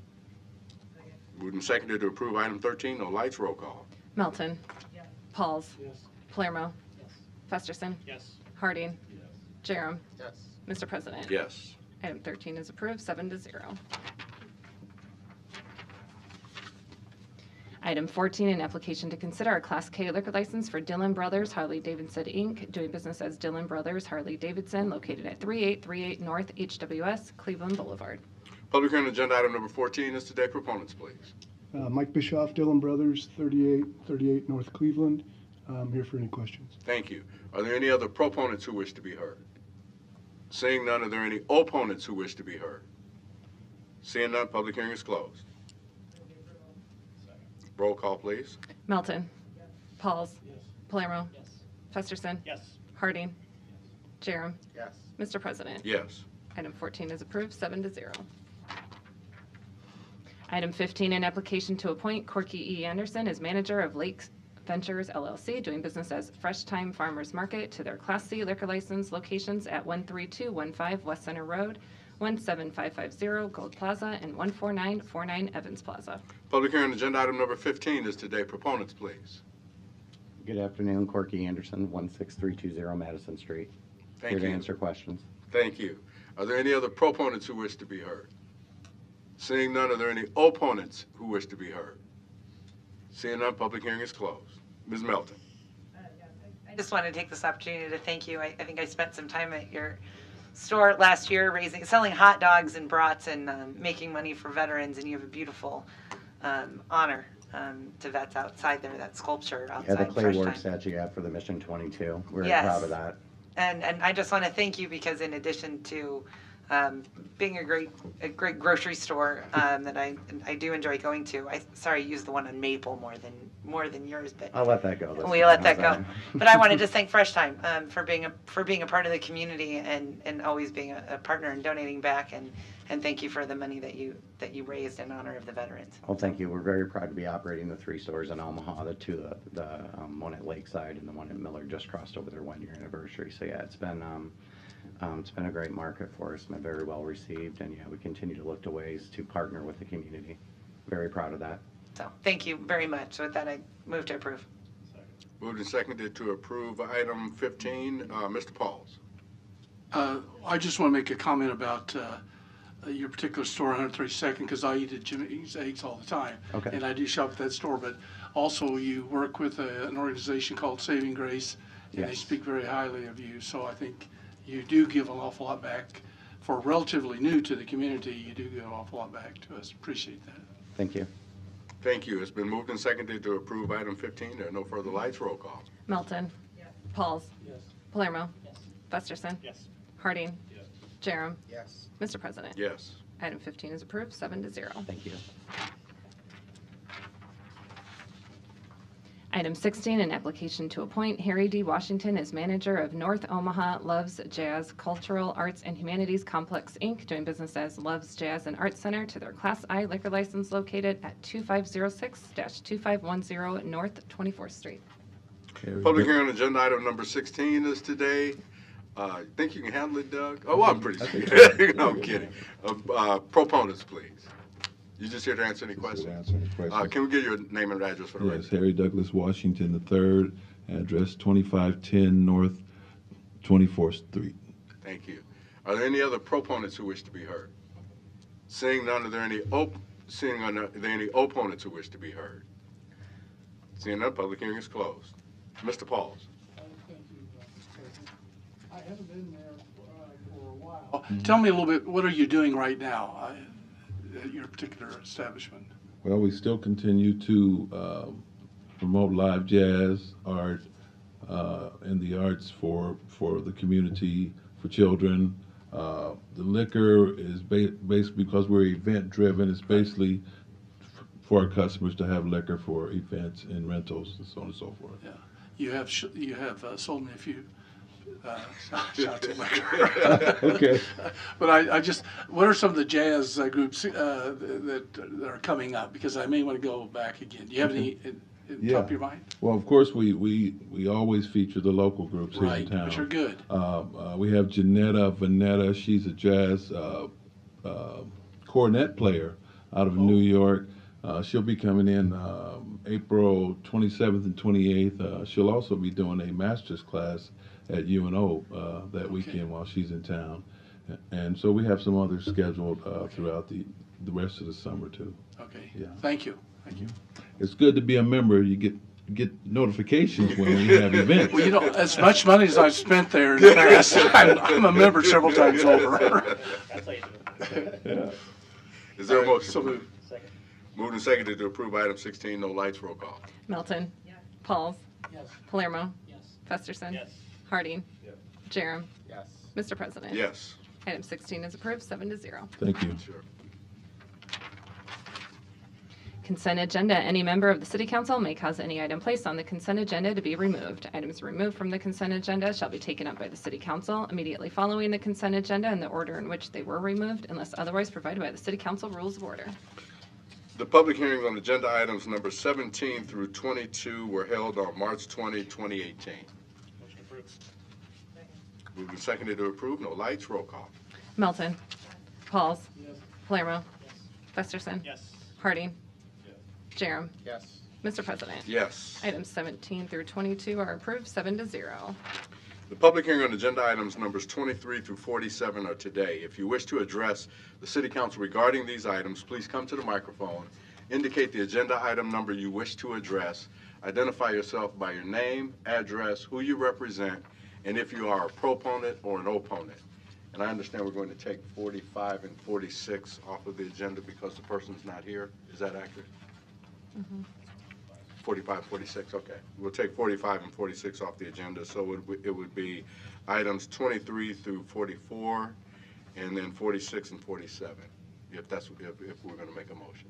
Moved and seconded to approve item 13. No lights. Roll call. Melton. Pauls. Yes. Palermo. Festerson. Yes. Harding. Jerem. Yes. Mr. President. Yes. Item 13 is approved, 7-0. Item 14, an application to consider a Class K liquor license for Dillon Brothers Harley Davidson, Inc., doing business as Dillon Brothers Harley Davidson, located at 3838 North HWS, Cleveland Boulevard. Public hearing on agenda item number 14 is today. Proponents, please. Mike Bischoff, Dillon Brothers, 3838 North Cleveland. I'm here for any questions. Thank you. Are there any other proponents who wish to be heard? Seeing none, are there any opponents who wish to be heard? Seeing none, public hearing is closed. Roll call, please. Melton. Pauls. Palermo. Festerson. Yes. Harding. Jerem. Yes. Mr. President. Yes. Item 14 is approved, 7-0. Item 15, an application to appoint Corky E. Anderson as manager of Lake Ventures LLC, doing business as Fresh Time Farmers Market, to their Class C liquor license locations at 13215 West Center Road, 17550 Gold Plaza, and 14949 Evans Plaza. Public hearing on agenda item number 15 is today. Proponents, please. Good afternoon, Corky Anderson, 16320 Madison Street. Thank Here to you. answer questions. Thank you. Are there any other proponents who wish to be heard? Seeing none, are there any opponents who wish to be heard? Seeing none, public hearing is closed. Ms. Melton. I just want to take this opportunity to thank you. I think I spent some time at your store last year selling hot dogs and brats and making money for veterans, and you have a beautiful honor to vets outside there, that sculpture outside. Yeah, the clay Fresh works Time. that you have for the Mission 22. We're very Yes. proud of that. And I just want to thank you because in addition to being a great grocery store that I do enjoy going to. I used the one on Maple more than yours, but I'll let that go. This we time. let that How's go. But I want to just thank Fresh Time for being a part of the community and always being a partner and donating back and thank you for the money that you raised in honor of the veterans. Well, thank you. We're very proud to be operating the 3 stores in Omaha. The one at Lakeside and the one in Miller just crossed over their 1-year anniversary. So yeah, it's been a great market for us and been very well received. And yeah, we continue to look to ways to partner with the community. Very proud of that. So thank you very much. So with that, I move to approve. Moved and seconded to approve item 15. Mr. Pauls. I just want to make a comment about your particular store, 132nd, because I eat at Jimmy's Eggs all the time. Okay. And I do shop at that store, but also you work with an organization called Saving Grace, and they Yes. speak very highly of you. So I think you do give an awful lot back. For relatively new to the community, you do give an awful lot back to us. Appreciate that. Thank you. Thank you. It's been moved and seconded to approve item 15. There are no further lights. Roll call. Melton. Pauls. Yes. Palermo. Festerson. Yes. Harding. Jerem. Yes. Mr. President. Yes. Item 15 is approved, 7-0. Thank you. Item 16, an application to appoint Harry D. Washington as manager of North Omaha Loves Jazz Cultural Arts and Humanities Complex, Inc., doing business as Loves Jazz and Arts Center, to their Class I liquor license located at 2506-2510 North 24th Street. Public hearing on agenda item number 16 is today. Think you can handle it, Doug? Oh, well, I'm pretty sure. No, I'm kidding. Proponents, please. You just here to answer any questions? Answer any questions. Can we get your name and address for the Yes, record? Harry Douglas Washington III, address 2510 North 24th Street. Thank you. Are there any other proponents who wish to be heard? Seeing none, are there any opponents who wish to be heard? Seeing none, public hearing is closed. Mr. Pauls. Thank you, Mr. President. I haven't been there for a while. Tell me a little bit, what are you doing right now at your particular establishment? Well, we still continue to promote live jazz, art, and the arts for the community, for children. The liquor is basically, because we're event-driven, it's basically for our customers to have liquor for events and rentals and so on and so forth. Yeah. You have sold me a few shots of liquor. Okay. But I just, what are some of the jazz groups that are coming up? Because I may want to go back again. Do you have any in top of your mind? Well, of course, we always feature the local groups here in town. Which are good. We have Janetta Vanetta. She's a jazz cornet player out of New York. She'll be coming in April 27th and 28th. She'll also be doing a master's class at UNO that weekend while she's in town. And so we have some others scheduled throughout the rest of the summer too. Okay. Yeah. Thank you. Thank you. It's good to be a member. You get notifications when we have events. Well, you know, as much money as I've spent there in the past, I'm a member several times over. Yeah. Is there a motion? So moved. Moved and seconded to approve item 16. No lights. Roll call. Melton. Pauls. Yes. Palermo. Festerson. Harding. Jerem. Yes. Mr. President. Yes. Item 16 is approved, 7-0. Thank you. Sure. Consent agenda. Any member of the City Council may cause any item placed on the consent agenda to be removed. Items removed from the consent agenda shall be taken up by the City Council immediately following the consent agenda in the order in which they were removed, unless otherwise provided by the City Council Rules of Order. The public hearings on agenda items number 17 through 22 were held on March 20, 2018. Motion approved. Moved and seconded to approve. No lights. Roll call. Melton. Pauls. Yes. Palermo. Festerson. Yes. Harding. Jerem. Yes. Mr. President. Yes. Items 17 through 22 are approved, 7-0. The public hearing on agenda items numbers 23 through 47 are today. If you wish to address the City Council regarding these items, please come to the microphone, indicate the agenda item number you wish to address, identify yourself by your name, address, who you represent, and if you are a proponent or an opponent. And I understand we're going to take 45 and 46 off of the agenda because the person's not here. Is that accurate? 45, 46, okay. We'll take 45 and 46 off the agenda, so it would be items 23 through 44, and then 46 and 47, if we're going to make a motion.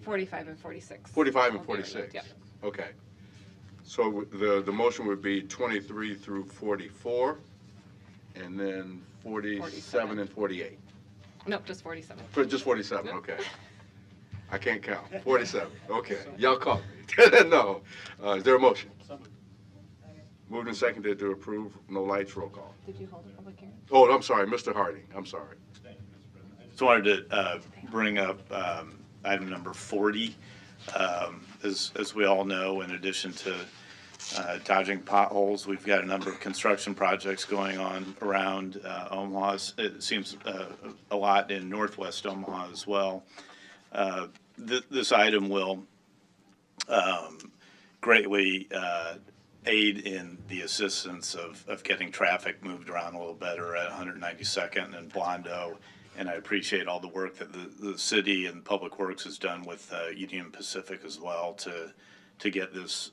45 and 46. 45 and We'll get it 46? right, Okay. So the motion would be 23 through 44, and then 47 and 48. Nope, just 47. Just 47, Yep. okay. I can't count. 47, okay. Y'all caught me. No. Is there a motion? Moved and seconded to approve. No lights, roll call. Did you hold a public hearing? Oh, I'm sorry, Mr. Harding. I'm sorry. Just wanted to bring up item number 40. As we all know, in addition to dodging potholes, we've got a number of construction projects going on around Omaha. It seems a lot in northwest Omaha as well. This item will greatly aid in the assistance of getting traffic moved around a little better at 192nd and Blondo. And I appreciate all the work that the city and Public Works has done with Union Pacific as well to get this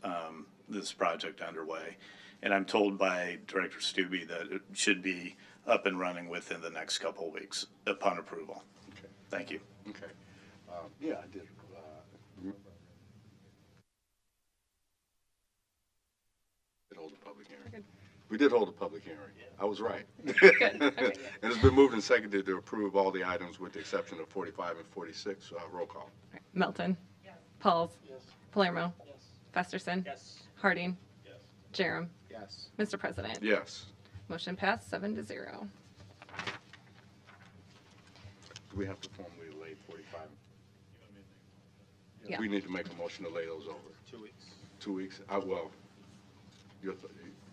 this project underway. And I'm told by Director Stubbe that it should be up and running within the next couple of weeks upon approval. Okay. Thank you. Okay. Yeah, I did. Hold a public hearing. We did hold a public hearing. I was right. Okay. And it's been moved and seconded to approve all the items with the exception of 45 and 46. Roll call. Melton. Pauls. Palermo. Festerson. Harding. Jerem. Yes. Mr. President. Yes. Motion passed, 7-0. Do we have to formally lay 45? Yeah. We need to make a motion to lay those over. 2 weeks. 2 weeks? Well,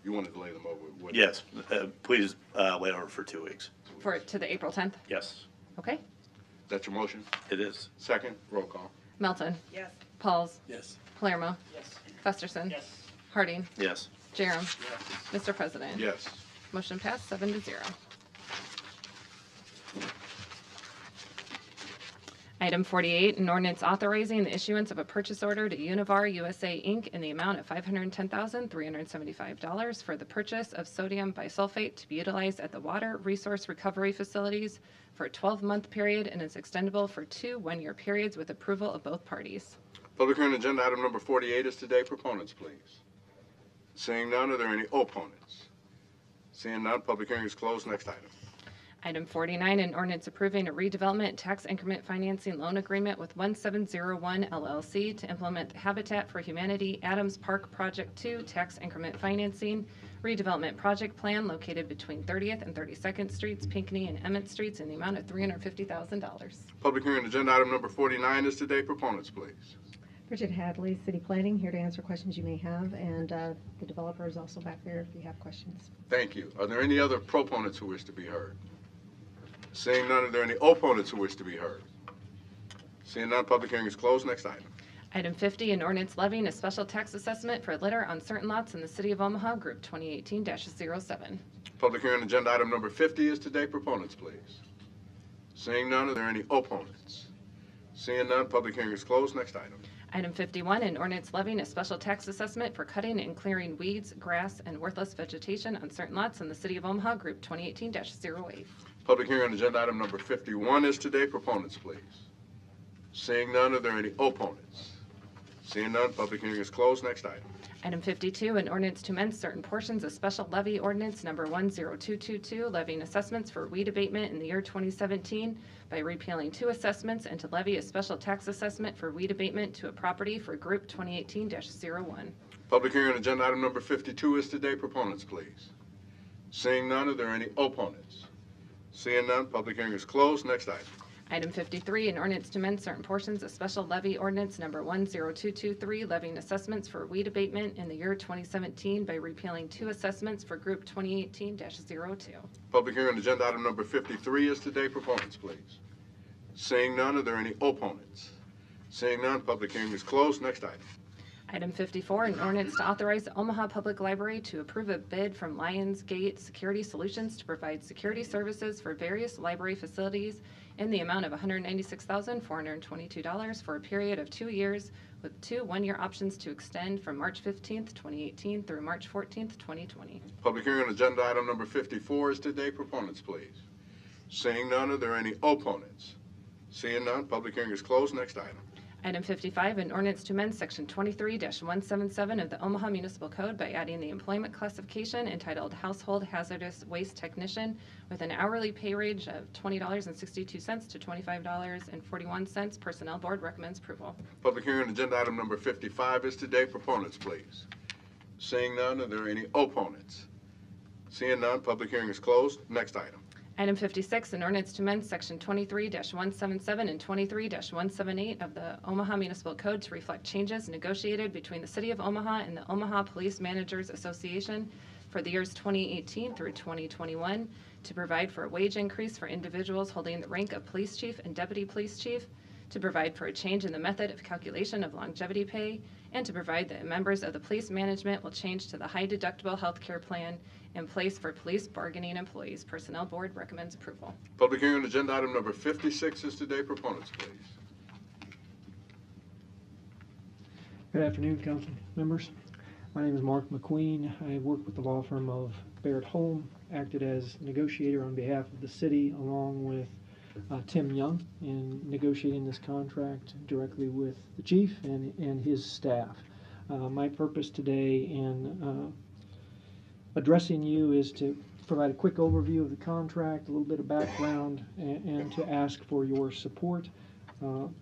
you wanted to lay them over. wouldn't Yes, please lay over for 2 weeks. To the April 10th? Yes, Okay. That's your motion? it is. Second, roll call. Melton. Yes. Pauls. Yes. Palermo. Festerson. Harding. Yes. Jerem. Mr. President. Yes. Motion passed, 7-0. Item 48, an ordinance authorizing the issuance of a purchase order to Univar USA, Inc. in the amount of $510,375 for the purchase of sodium bisulfate to be utilized at the Water Resource Recovery Facilities for a 12-month period and is extendable for 2 one-year periods with approval of both parties. Public hearing agenda item number 48 is today. Proponents, please. Seeing none, are there any opponents? Seeing none, public hearing is closed. Next item. Item 49, an ordinance approving a redevelopment tax increment financing loan agreement with 1701 LLC to implement the Habitat for Humanity Adams Park Project 2 tax increment financing redevelopment project plan located between 30th and 32nd Streets, Pinckney and Emmett Streets in the amount of $350,000. Public hearing agenda item number 49 is today. Proponents, please. Bridget Hadley, City Planning, here to answer questions you may have, and the developer is also back there if you have questions. Thank you. Are there any other proponents who wish to be heard? Seeing none, are there any opponents who wish to be heard? Seeing none, public hearing is closed. Next item. Item 50, an ordinance levying a special tax assessment for litter on certain lots in the City of Omaha, Group 2018-07. Public hearing agenda item number 50 is today. Proponents, please. Seeing none, are there any opponents? Seeing none, public hearing is closed. Next item. Item 51, an ordinance levying a special tax assessment for cutting and clearing weeds, grass, and worthless vegetation on certain lots in the City of Omaha, Group 2018-08. Public hearing on agenda item number 51 is today. Proponents, please. Seeing none, are there any opponents? Seeing none, public hearing is closed. Next item. Item 52, an ordinance to amend certain portions of special levy ordinance number 10222, levying assessments for weed abatement in the year 2017 by repealing 2 assessments and to levy a special tax assessment for weed abatement to a property for Group 2018-01. Public hearing on agenda item number 52 is today. Proponents, please. Seeing none, are there any opponents? Seeing none, public hearing is closed. Next item. Item 53, an ordinance to amend certain portions of special levy ordinance number 10223, levying assessments for weed abatement in the year 2017 by repealing 2 assessments for Group 2018-02. Public hearing on agenda item number 53 is today. Proponents, please. Seeing none, are there any opponents? Seeing none, public hearing is closed. Next item. Item 54, an ordinance to authorize the Omaha Public Library to approve a bid from Lionsgate Security Solutions to provide security services for various library facilities in the amount of $196,422 for a period of 2 years, with 2 one-year options to extend from March 15th, 2018 through March 14th, 2020. Public hearing on agenda item number 54 is today. Proponents, please. Seeing none, are there any opponents? Seeing none, public hearing is closed. Next item. Item 55, an ordinance to amend Section 23-177 of the Omaha Municipal Code by adding the employment classification entitled Household Hazardous Waste Technician with an hourly pay range of $20.62 to $25.41. Personnel Board recommends approval. Public hearing on agenda item number 55 is today. Proponents, please. Seeing none, are there any opponents? Seeing none, public hearing is closed. Next item. Item 56, an ordinance to amend Section 23-177 and 23-178 of the Omaha Municipal Code to reflect changes negotiated between the City of Omaha and the Omaha Police Managers Association for the years 2018 through 2021 to provide for a wage increase for individuals holding the rank of police chief and deputy police chief, to provide for a change in the method of calculation of longevity pay, and to provide that members of the police management will change to the high deductible health care plan in place for police bargaining employees. Personnel Board recommends approval. Public hearing on agenda item number 56 is today. Proponents, please. Good afternoon, council members. My name is Mark McQueen. I work with the law firm of Barrett Holm, acted as negotiator on behalf of the city along with Tim Young in negotiating this contract directly with the chief and his staff. My purpose today in addressing you is to provide a quick overview of the contract, a little bit of background, and to ask for your support.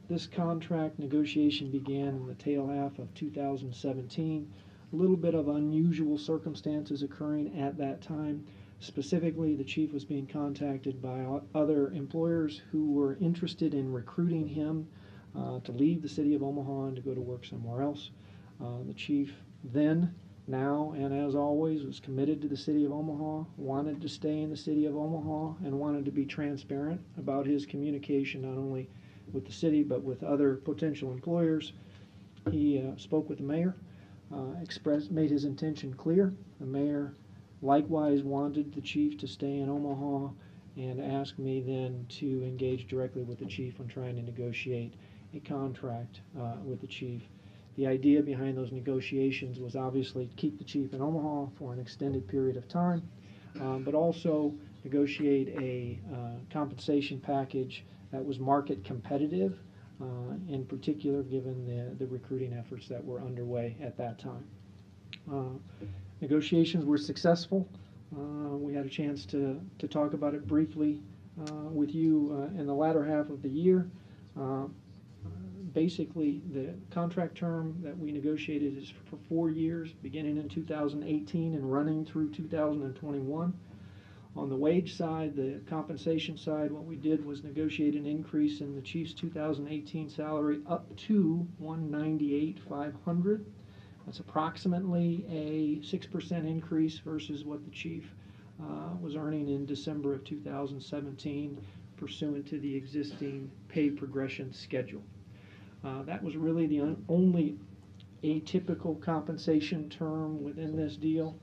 This contract negotiation began in the tail half of 2017. A little bit of unusual circumstances occurring at that time. Specifically, the chief was being contacted by other employers who were interested in recruiting him to leave the city of Omaha and to go to work somewhere else. The chief then, now, and as always, was committed to the city of Omaha, wanted to stay in the city of Omaha, and wanted to be transparent about his communication not only with the city but with other potential employers. He spoke with the mayor, made his intention clear. The mayor likewise wanted the chief to stay in Omaha and asked me then to engage directly with the chief on trying to negotiate a contract with the chief. The idea behind those negotiations was obviously to keep the chief in Omaha for an extended period of time, but also negotiate a compensation package that was market competitive, in particular given the recruiting efforts that were underway at that time. Negotiations were successful. We had a chance to talk about it briefly with you in the latter half of the year. Basically, the contract term that we negotiated is for 4 years, beginning in 2018 and running through 2021. On the wage side, the compensation side, what we did was negotiate an increase in the chief's 2018 salary up to $198,500. That's approximately a 6% increase versus what the chief was earning in December of 2017, pursuant to the existing pay progression schedule. That was really the only atypical compensation term within this deal.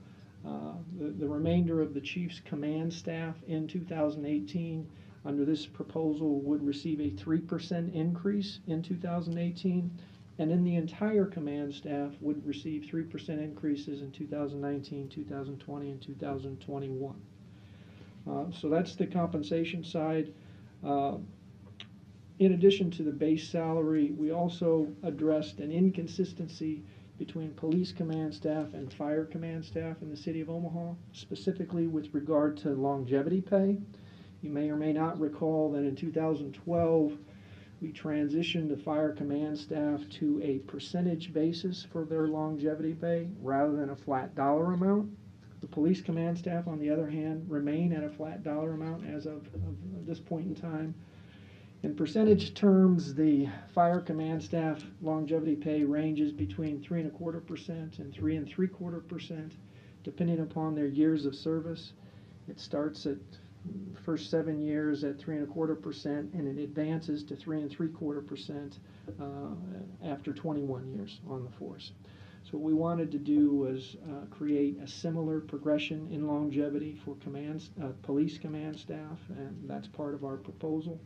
The remainder of the chief's command staff in 2018 under this proposal would receive a 3% increase in 2018, and in the entire command staff would receive 3% increases in 2019, 2020, and 2021. So that's the compensation side. In addition to the base salary, we also addressed an inconsistency between police command staff and fire command staff in the city of Omaha, specifically with regard to longevity pay. You may or may not recall that in 2012, we transitioned the fire command staff to a percentage basis for their longevity pay rather than a flat dollar amount. The police command staff, on the other hand, remain at a flat dollar amount as of this point in time. In percentage terms, the fire command staff longevity pay ranges between 3.25% and 3.75%, depending upon their years of service. It starts at first 7 years at 3.25%, and it advances to 3.75% after 21 years on the force. So what we wanted to do was create a similar progression in longevity for police command staff, and that's part of our proposal.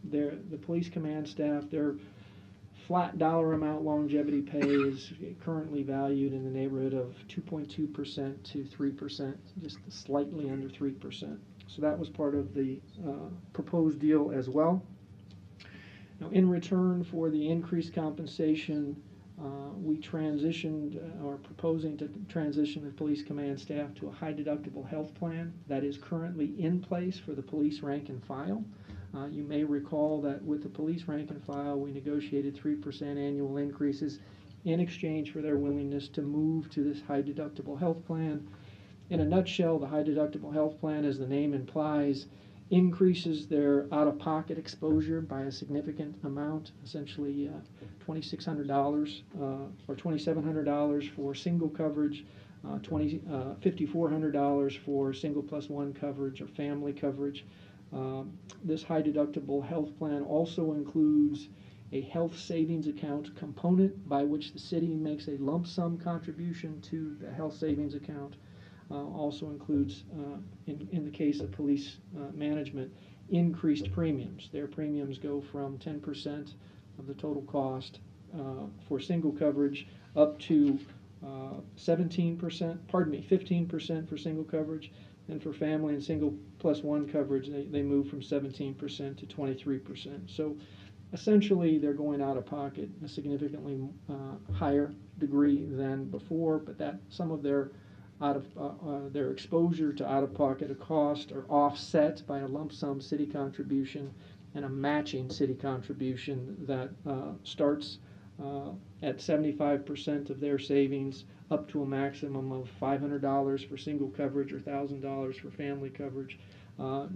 The police command staff, their flat dollar amount longevity pay is currently valued in the neighborhood of 2.2% to 3%, just slightly under 3%. So that was part of the proposed deal as well. Now, in return for the increased compensation, we transitioned, or proposing to transition the police command staff to a high deductible health plan that is currently in place for the police rank and file. You may recall that with the police rank and file, we negotiated 3% annual increases in exchange for their willingness to move to this high deductible health plan. In a nutshell, the high deductible health plan, as the name implies, increases their out-of-pocket exposure by a significant amount, essentially $2,600 or $2,700 for single coverage, $5,400 for single plus one coverage or family coverage. This high deductible health plan also includes a health savings account component by which the city makes a lump sum contribution to the health savings account. Also includes, in the case of police management, increased premiums. Their premiums go from 10% of the total cost for single coverage up to 15% for single coverage. And for family and single plus one coverage, they move from 17% to 23%. So essentially, they're going out of pocket a significantly higher degree than before, but that some of their their exposure to out-of-pocket cost are offset by a lump sum city contribution and a matching city contribution that starts at 75% of their savings up to a maximum of $500 for single coverage or $1,000 for family coverage,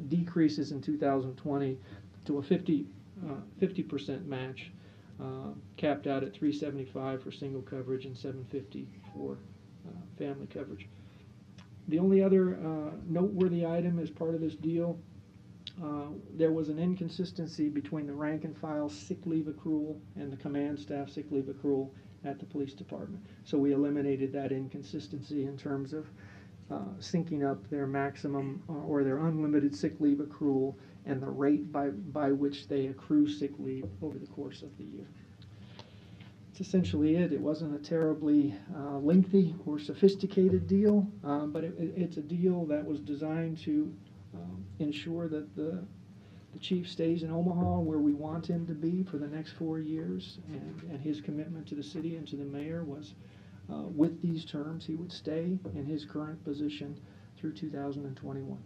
decreases in 2020 to a 50% match, capped out at $375 for single coverage and $750 for family coverage. The only other noteworthy item as part of this deal, there was an inconsistency between the rank and file sick leave accrual and the command staff sick leave accrual at the police department. So we eliminated that inconsistency in terms of syncing up their maximum or their unlimited sick leave accrual and the rate by which they accrue sick leave over the course of the year. That's essentially it. It wasn't a terribly lengthy or sophisticated deal, but it's a deal that was designed to ensure that the chief stays in Omaha where we want him to be for the next 4 years, and his commitment to the city and to the mayor was with these terms he would stay in his current position through 2021.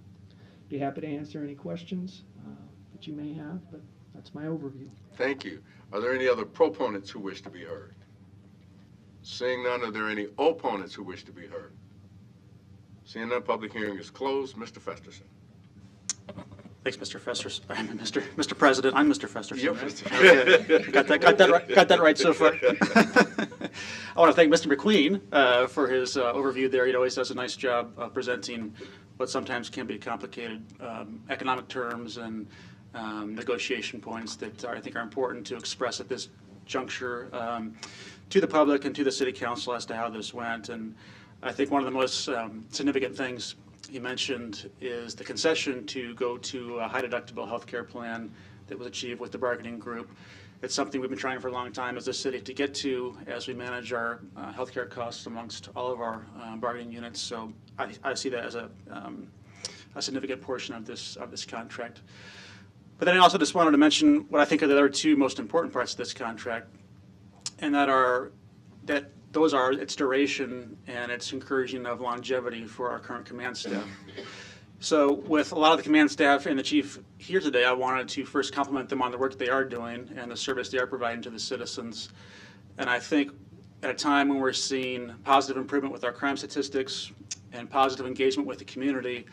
Be happy to answer any questions that you may have, but that's my overview. Thank you. Are there any other proponents who wish to be heard? Seeing none, are there any opponents who wish to be heard? Seeing none, public hearing is closed. Mr. Festerson. Thanks, Mr. Festerson. Mr. President, I'm Mr. Festerson. Yep, Right? Mr. Okay. Got that right so far. I want to thank Mr. McQueen for his overview there. He always does a nice job of presenting what sometimes can be complicated economic terms and negotiation points that I think are important to express at this juncture to the public and to the City Council as to how this went. And I think one of the most significant things he mentioned is the concession to go to a high deductible health care plan that was achieved with the bargaining group. It's something we've been trying for a long time as a city to get to as we manage our healthcare costs amongst all of our bargaining units. So I see that as a significant portion of this contract. But then I also just wanted to mention what I think are the other two most important parts of this contract, and those are its duration and its encouraging of longevity for our current command staff. So with a lot of the command staff and the chief here today, I wanted to first compliment them on the work they are doing and the service they are providing to the citizens. And I think at a time when we're seeing positive improvement with our crime statistics and positive engagement with the community,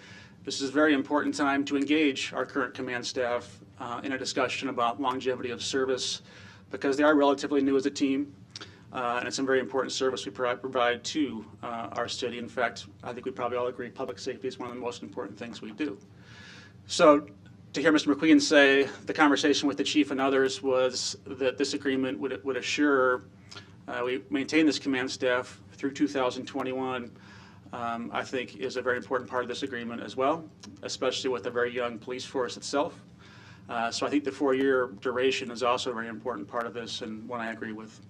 this is a very important time to engage our current command staff in a discussion about longevity of service, because they are relatively new as a team. And it's a very important service we provide to our city. In fact, I think we probably all agree public safety is one of the most important things we do. So to hear Mr. McQueen say the conversation with the chief and others was that this agreement would assure we maintain this command staff through 2021, I think is a very important part of this agreement as well, especially with a very young police force itself. So I think the 4-year duration is also a very important part of this and one I agree with.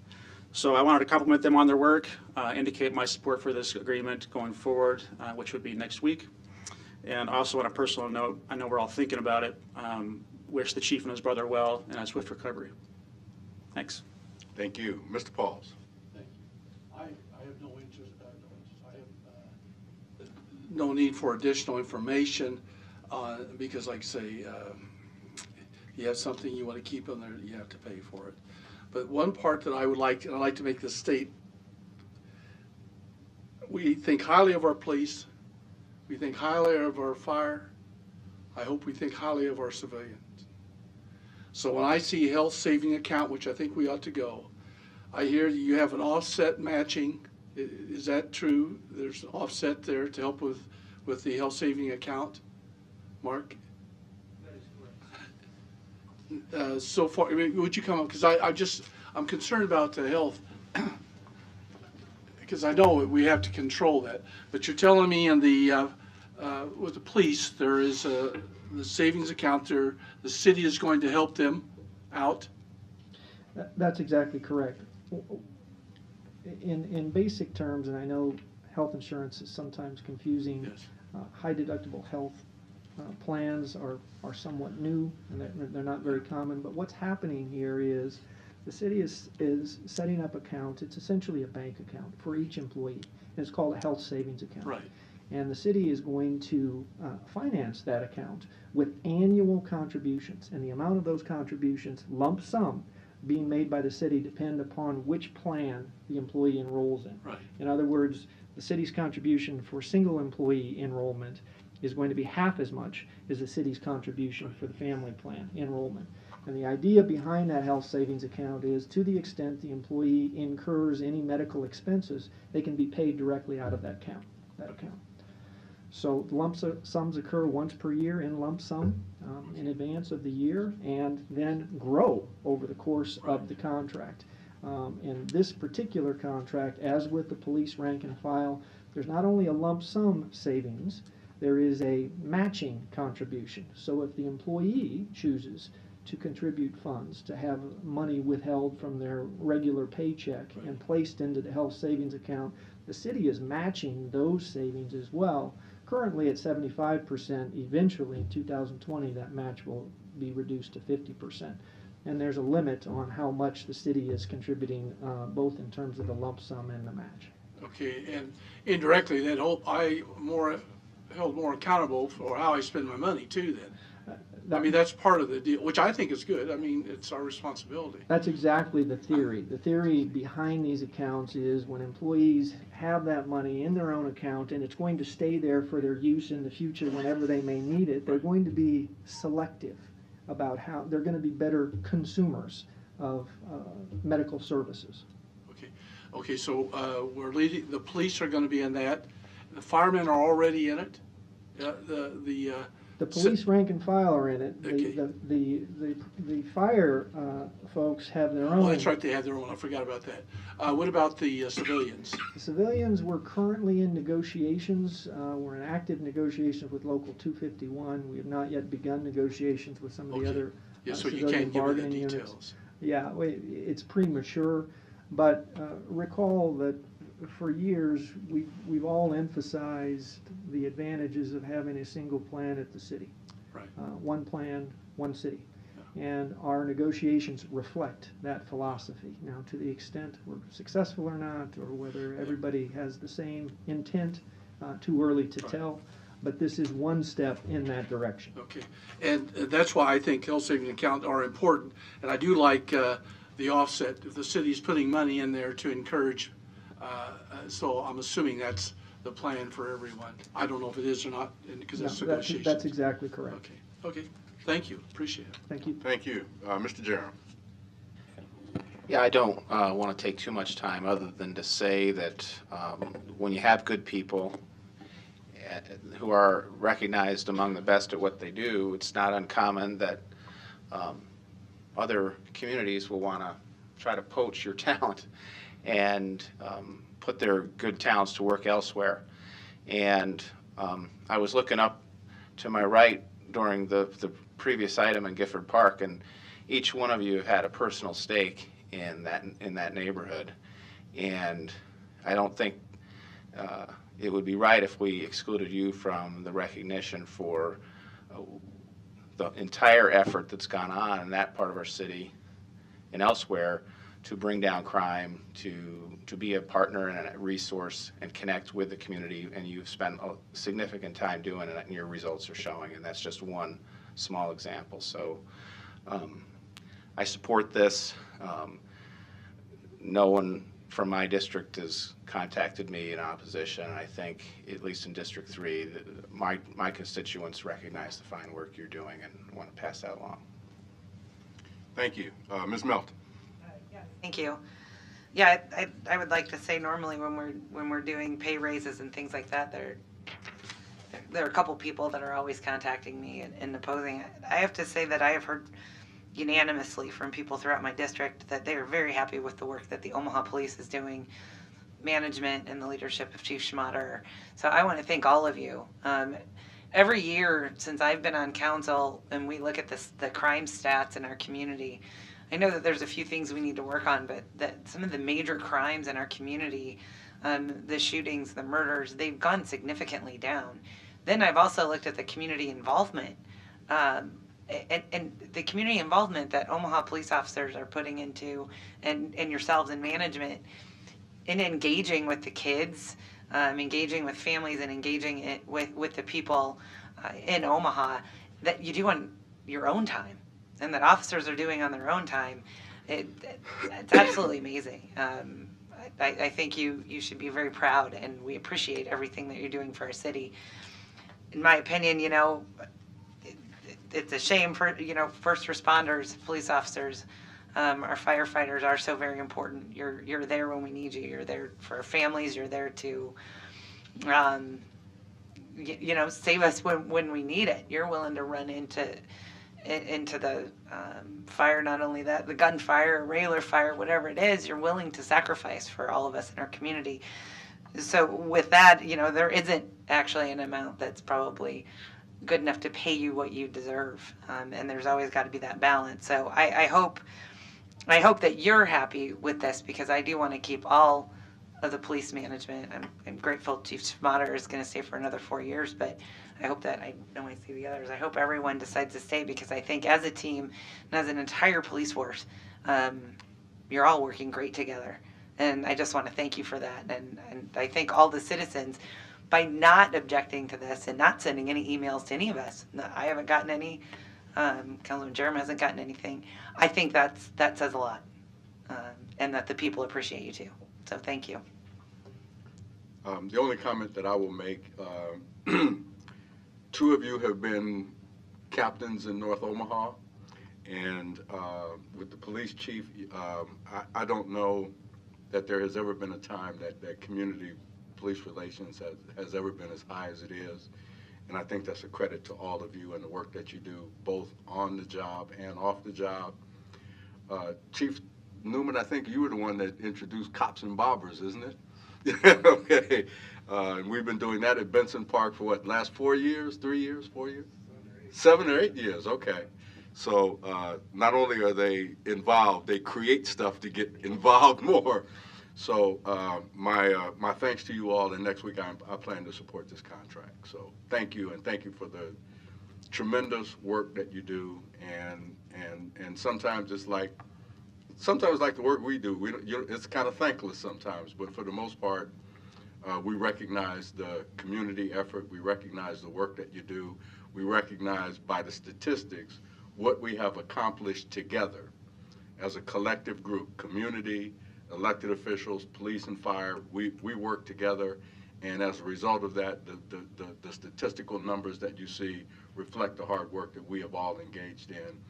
So I wanted to compliment them on their work, indicate my support for this agreement going forward, which would be next week. And also on a personal note, I know we're all thinking about it, wish the chief and his brother well and a swift recovery. Thanks. Thank you. Mr. Pauls. Thank you. I have no interest, I have no need for additional information because like I say, you have something you want to keep on there, you have to pay for it. But one part that I would like, and I'd like to make this state, we think highly of our police, we think highly of our fire, I hope we think highly of our civilians. So when I see health saving account, which I think we ought to go, I hear you have an offset matching. Is that true? There's an offset there to help with the health saving account, Mark? So far, I mean, would you come up? Because I'm concerned about the health, because I know we have to control that. But you're telling me in the with the police, there is the savings account there. The city is going to help them out. That's exactly correct. In basic terms, and I know health insurance is sometimes confusing. Yes. High deductible health plans are somewhat new, and they're not very common. But what's happening here is the city is setting up accounts. It's essentially a bank account for each employee, and it's called a health savings account. Right. And the city is going to finance that account with annual contributions, and the amount of those contributions, lump sum, being made by the city depend upon which plan the employee enrolls in. Right. In other words, the city's contribution for single employee enrollment is going to be half as much as the city's contribution for the family plan enrollment. And the idea behind that health savings account is to the extent the employee incurs any medical expenses, they can be paid directly out of that account. So lump sums occur once per year in lump sum in advance of the year and then grow over the course of the contract. In this particular contract, as with the police rank and file, there's not only a lump sum savings, there is a matching contribution. So if the employee chooses to contribute funds, to have money withheld from their regular paycheck and placed into the health savings account, the city is matching those savings as well. Currently at 75%, eventually in 2020 that match will be reduced to 50%. And there's a limit on how much the city is contributing, both in terms of the lump sum and the match. Okay, and indirectly then I held more accountable for how I spend my money too then. I mean, that's part of the deal, which I think is good. I mean, it's our responsibility. That's exactly the theory. The theory behind these accounts is when employees have that money in their own account and it's going to stay there for their use in the future whenever they may need it, they're going to be selective about how they're going to be better consumers of medical services. Okay, so we're leading, the police are going to be in that. The firemen are already in it. The police rank and file are in it. The fire folks have their own. Oh, that's right, they have their own. I forgot about that. What about the civilians? The civilians, we're currently in negotiations. We're in active negotiations with Local 251. We have not yet begun negotiations with some of the other so you civilian can't give me the bargaining units. details. Yeah, it's premature, but recall that for years, we've all emphasized the advantages of having a single plan at the city. Right. One plan, one city. And our negotiations reflect that philosophy. Now, to the extent we're successful or not, or whether everybody has the same intent, too early to tell, but this is one step in that direction. Okay, and that's why I think health savings accounts are important, and I do like the offset. If the city's putting money in there to encourage, so I'm assuming that's the plan for everyone. I don't know if it is or not, because it's negotiations. That's exactly correct. Okay. Thank you, appreciate it. Thank you. Thank you. Mr. Jerem. Yeah, I don't want to take too much time other than to say that when you have good people who are recognized among the best at what they do, it's not uncommon that other communities will want to try to poach your talent and put their good talents to work elsewhere. And I was looking up to my right during the previous item in Gifford Park, and each one of you have had a personal stake in that neighborhood. And I don't think it would be right if we excluded you from the recognition for the entire effort that's gone on in that part of our city and elsewhere to bring down crime, to be a partner and a resource and connect with the community. And you've spent a significant time doing it, and your results are showing, and that's just one small example. So I support this. No one from my district has contacted me in opposition. I think, at least in District 3, my constituents recognize the fine work you're doing and want to pass that along. Thank you. Ms. Melton. Thank you. Yeah, I would like to say normally when we're doing pay raises and things like that, there are a couple people that are always contacting me and opposing it. I have to say that I have heard unanimously from people throughout my district that they are very happy with the work that the Omaha Police is doing, management and the leadership of Chief Schmatter. So I want to thank all of you. Every year since I've been on council and we look at the crime stats in our community, I know that there's a few things we need to work on, but that some of the major crimes in our community, the shootings, the murders, they've gone significantly down. Then I've also looked at the community involvement. And the community involvement that Omaha police officers are putting into, and yourselves in management, in engaging with the kids, engaging with families, and engaging with the people in Omaha, that you do on your own time, and that officers are doing on their own time. It's absolutely amazing. I think you should be very proud, and we appreciate everything that you're doing for our city. In my opinion, it's a shame for, first responders, police officers, our firefighters are so very important. You're there when we need you. You're there for our families. You're there to, save us when we need it. You're willing to run into the fire, not only that, the gunfire, or regular fire, whatever it is, you're willing to sacrifice for all of us in our community. So with that, there isn't actually an amount that's probably good enough to pay you what you deserve, and there's always got to be that balance. So I hope that you're happy with this, because I do want to keep all of the police management. I'm grateful Chief Schmatter is going to stay for another 4 years, but I hope that, I know I see the others, I hope everyone decides to stay, because I think as a team and as an entire police force, you're all working great together. And I just want to thank you for that. And I thank all the citizens by not objecting to this and not sending any emails to any of us. I haven't gotten any. Councilman Jerem hasn't gotten anything. I think that says a lot, and that the people appreciate you too. So thank you. The only comment that I will make, 2 of you have been captains in North Omaha, and with the police chief, I don't know that there has ever been a time that community police relations has ever been as high as it is. And I think that's a credit to all of you and the work that you do, both on the job and off the job. Chief Newman, I think you were the one that introduced cops and bobbers, isn't it? Okay. And we've been doing that at Benson Park for what, last 4 years, 3 years, 4 years? 7 or 8 years, okay. So not only are they involved, they create stuff to get involved more. So my thanks to you all, and next week I plan to support this contract. So thank you, and thank you for the tremendous work that you do, and sometimes it's like the work we do. It's kind of thankless sometimes, but for the most part, we recognize the community effort. We recognize the work that you do. We recognize by the statistics what we have accomplished together as a collective group, community, elected officials, police and fire. We work together, And as a result of that, the statistical numbers that you see reflect the hard work that we have all engaged in.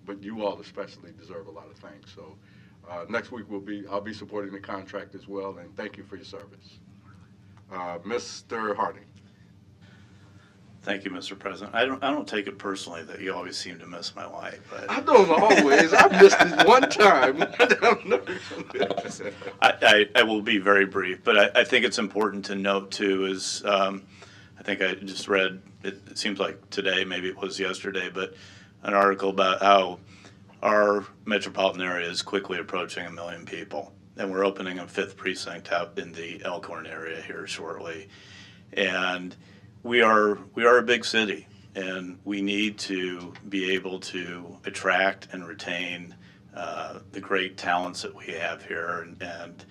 But you all especially deserve a lot of thanks. So next week I'll be supporting the contract as well, and thank you for your service. Mr. Harding. Thank you, Mr. President. I don't take it personally that you always seem to miss my wife, but I don't always. I missed it one time. I will be very brief, but I think it's important to note too is I think I just read, it seems like today, maybe it was yesterday, but an article about how our metropolitan area is quickly approaching 1 million people. And we're opening a 5th precinct out in the Elkhorn area here shortly. And we are a big city, and we need to be able to attract and retain the great talents that we have here. And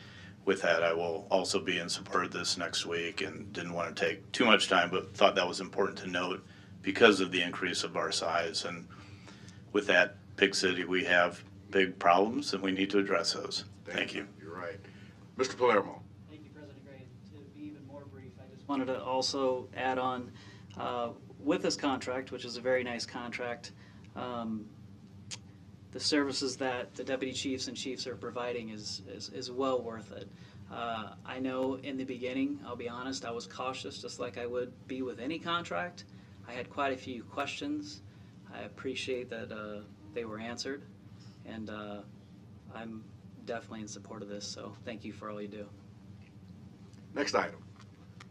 with that, I will also be in support of this next week, and didn't want to take too much time, but thought that was important to note because of the increase of our size. And with that big city, we have big problems, and we need to address those. Thank you. You're right. Mr. Palermo. Thank you, President Gray. To be even more brief, I just wanted to also add on, with this contract, which is a very nice contract, the services that the deputy chiefs and chiefs are providing is well worth it. I know in the beginning, I'll be honest, I was cautious, just like I would be with any contract. I had quite a few questions. I appreciate that they were answered, and I'm definitely in support of this, so thank you for all you do. Next item.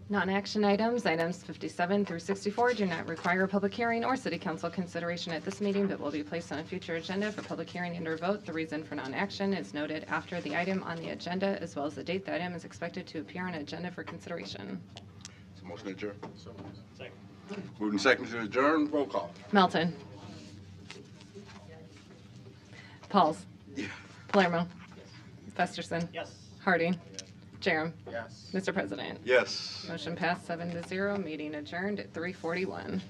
Non-action items, items 57 through 64 do not require a public hearing or city council consideration at this meeting, but will be placed on a future agenda for public hearing and or vote. The reason for non-action is noted after the item on the agenda, as well as the date the item is expected to appear on agenda for consideration. Is the motion adjourned? So second. Moved and seconded to adjourn. Roll call. Melton. Pauls. Yeah. Palermo. Festerson. Yes. Harding. Jerem. Yes. Mr. President. Yes. Motion passed 7-0. Meeting adjourned at 3:41.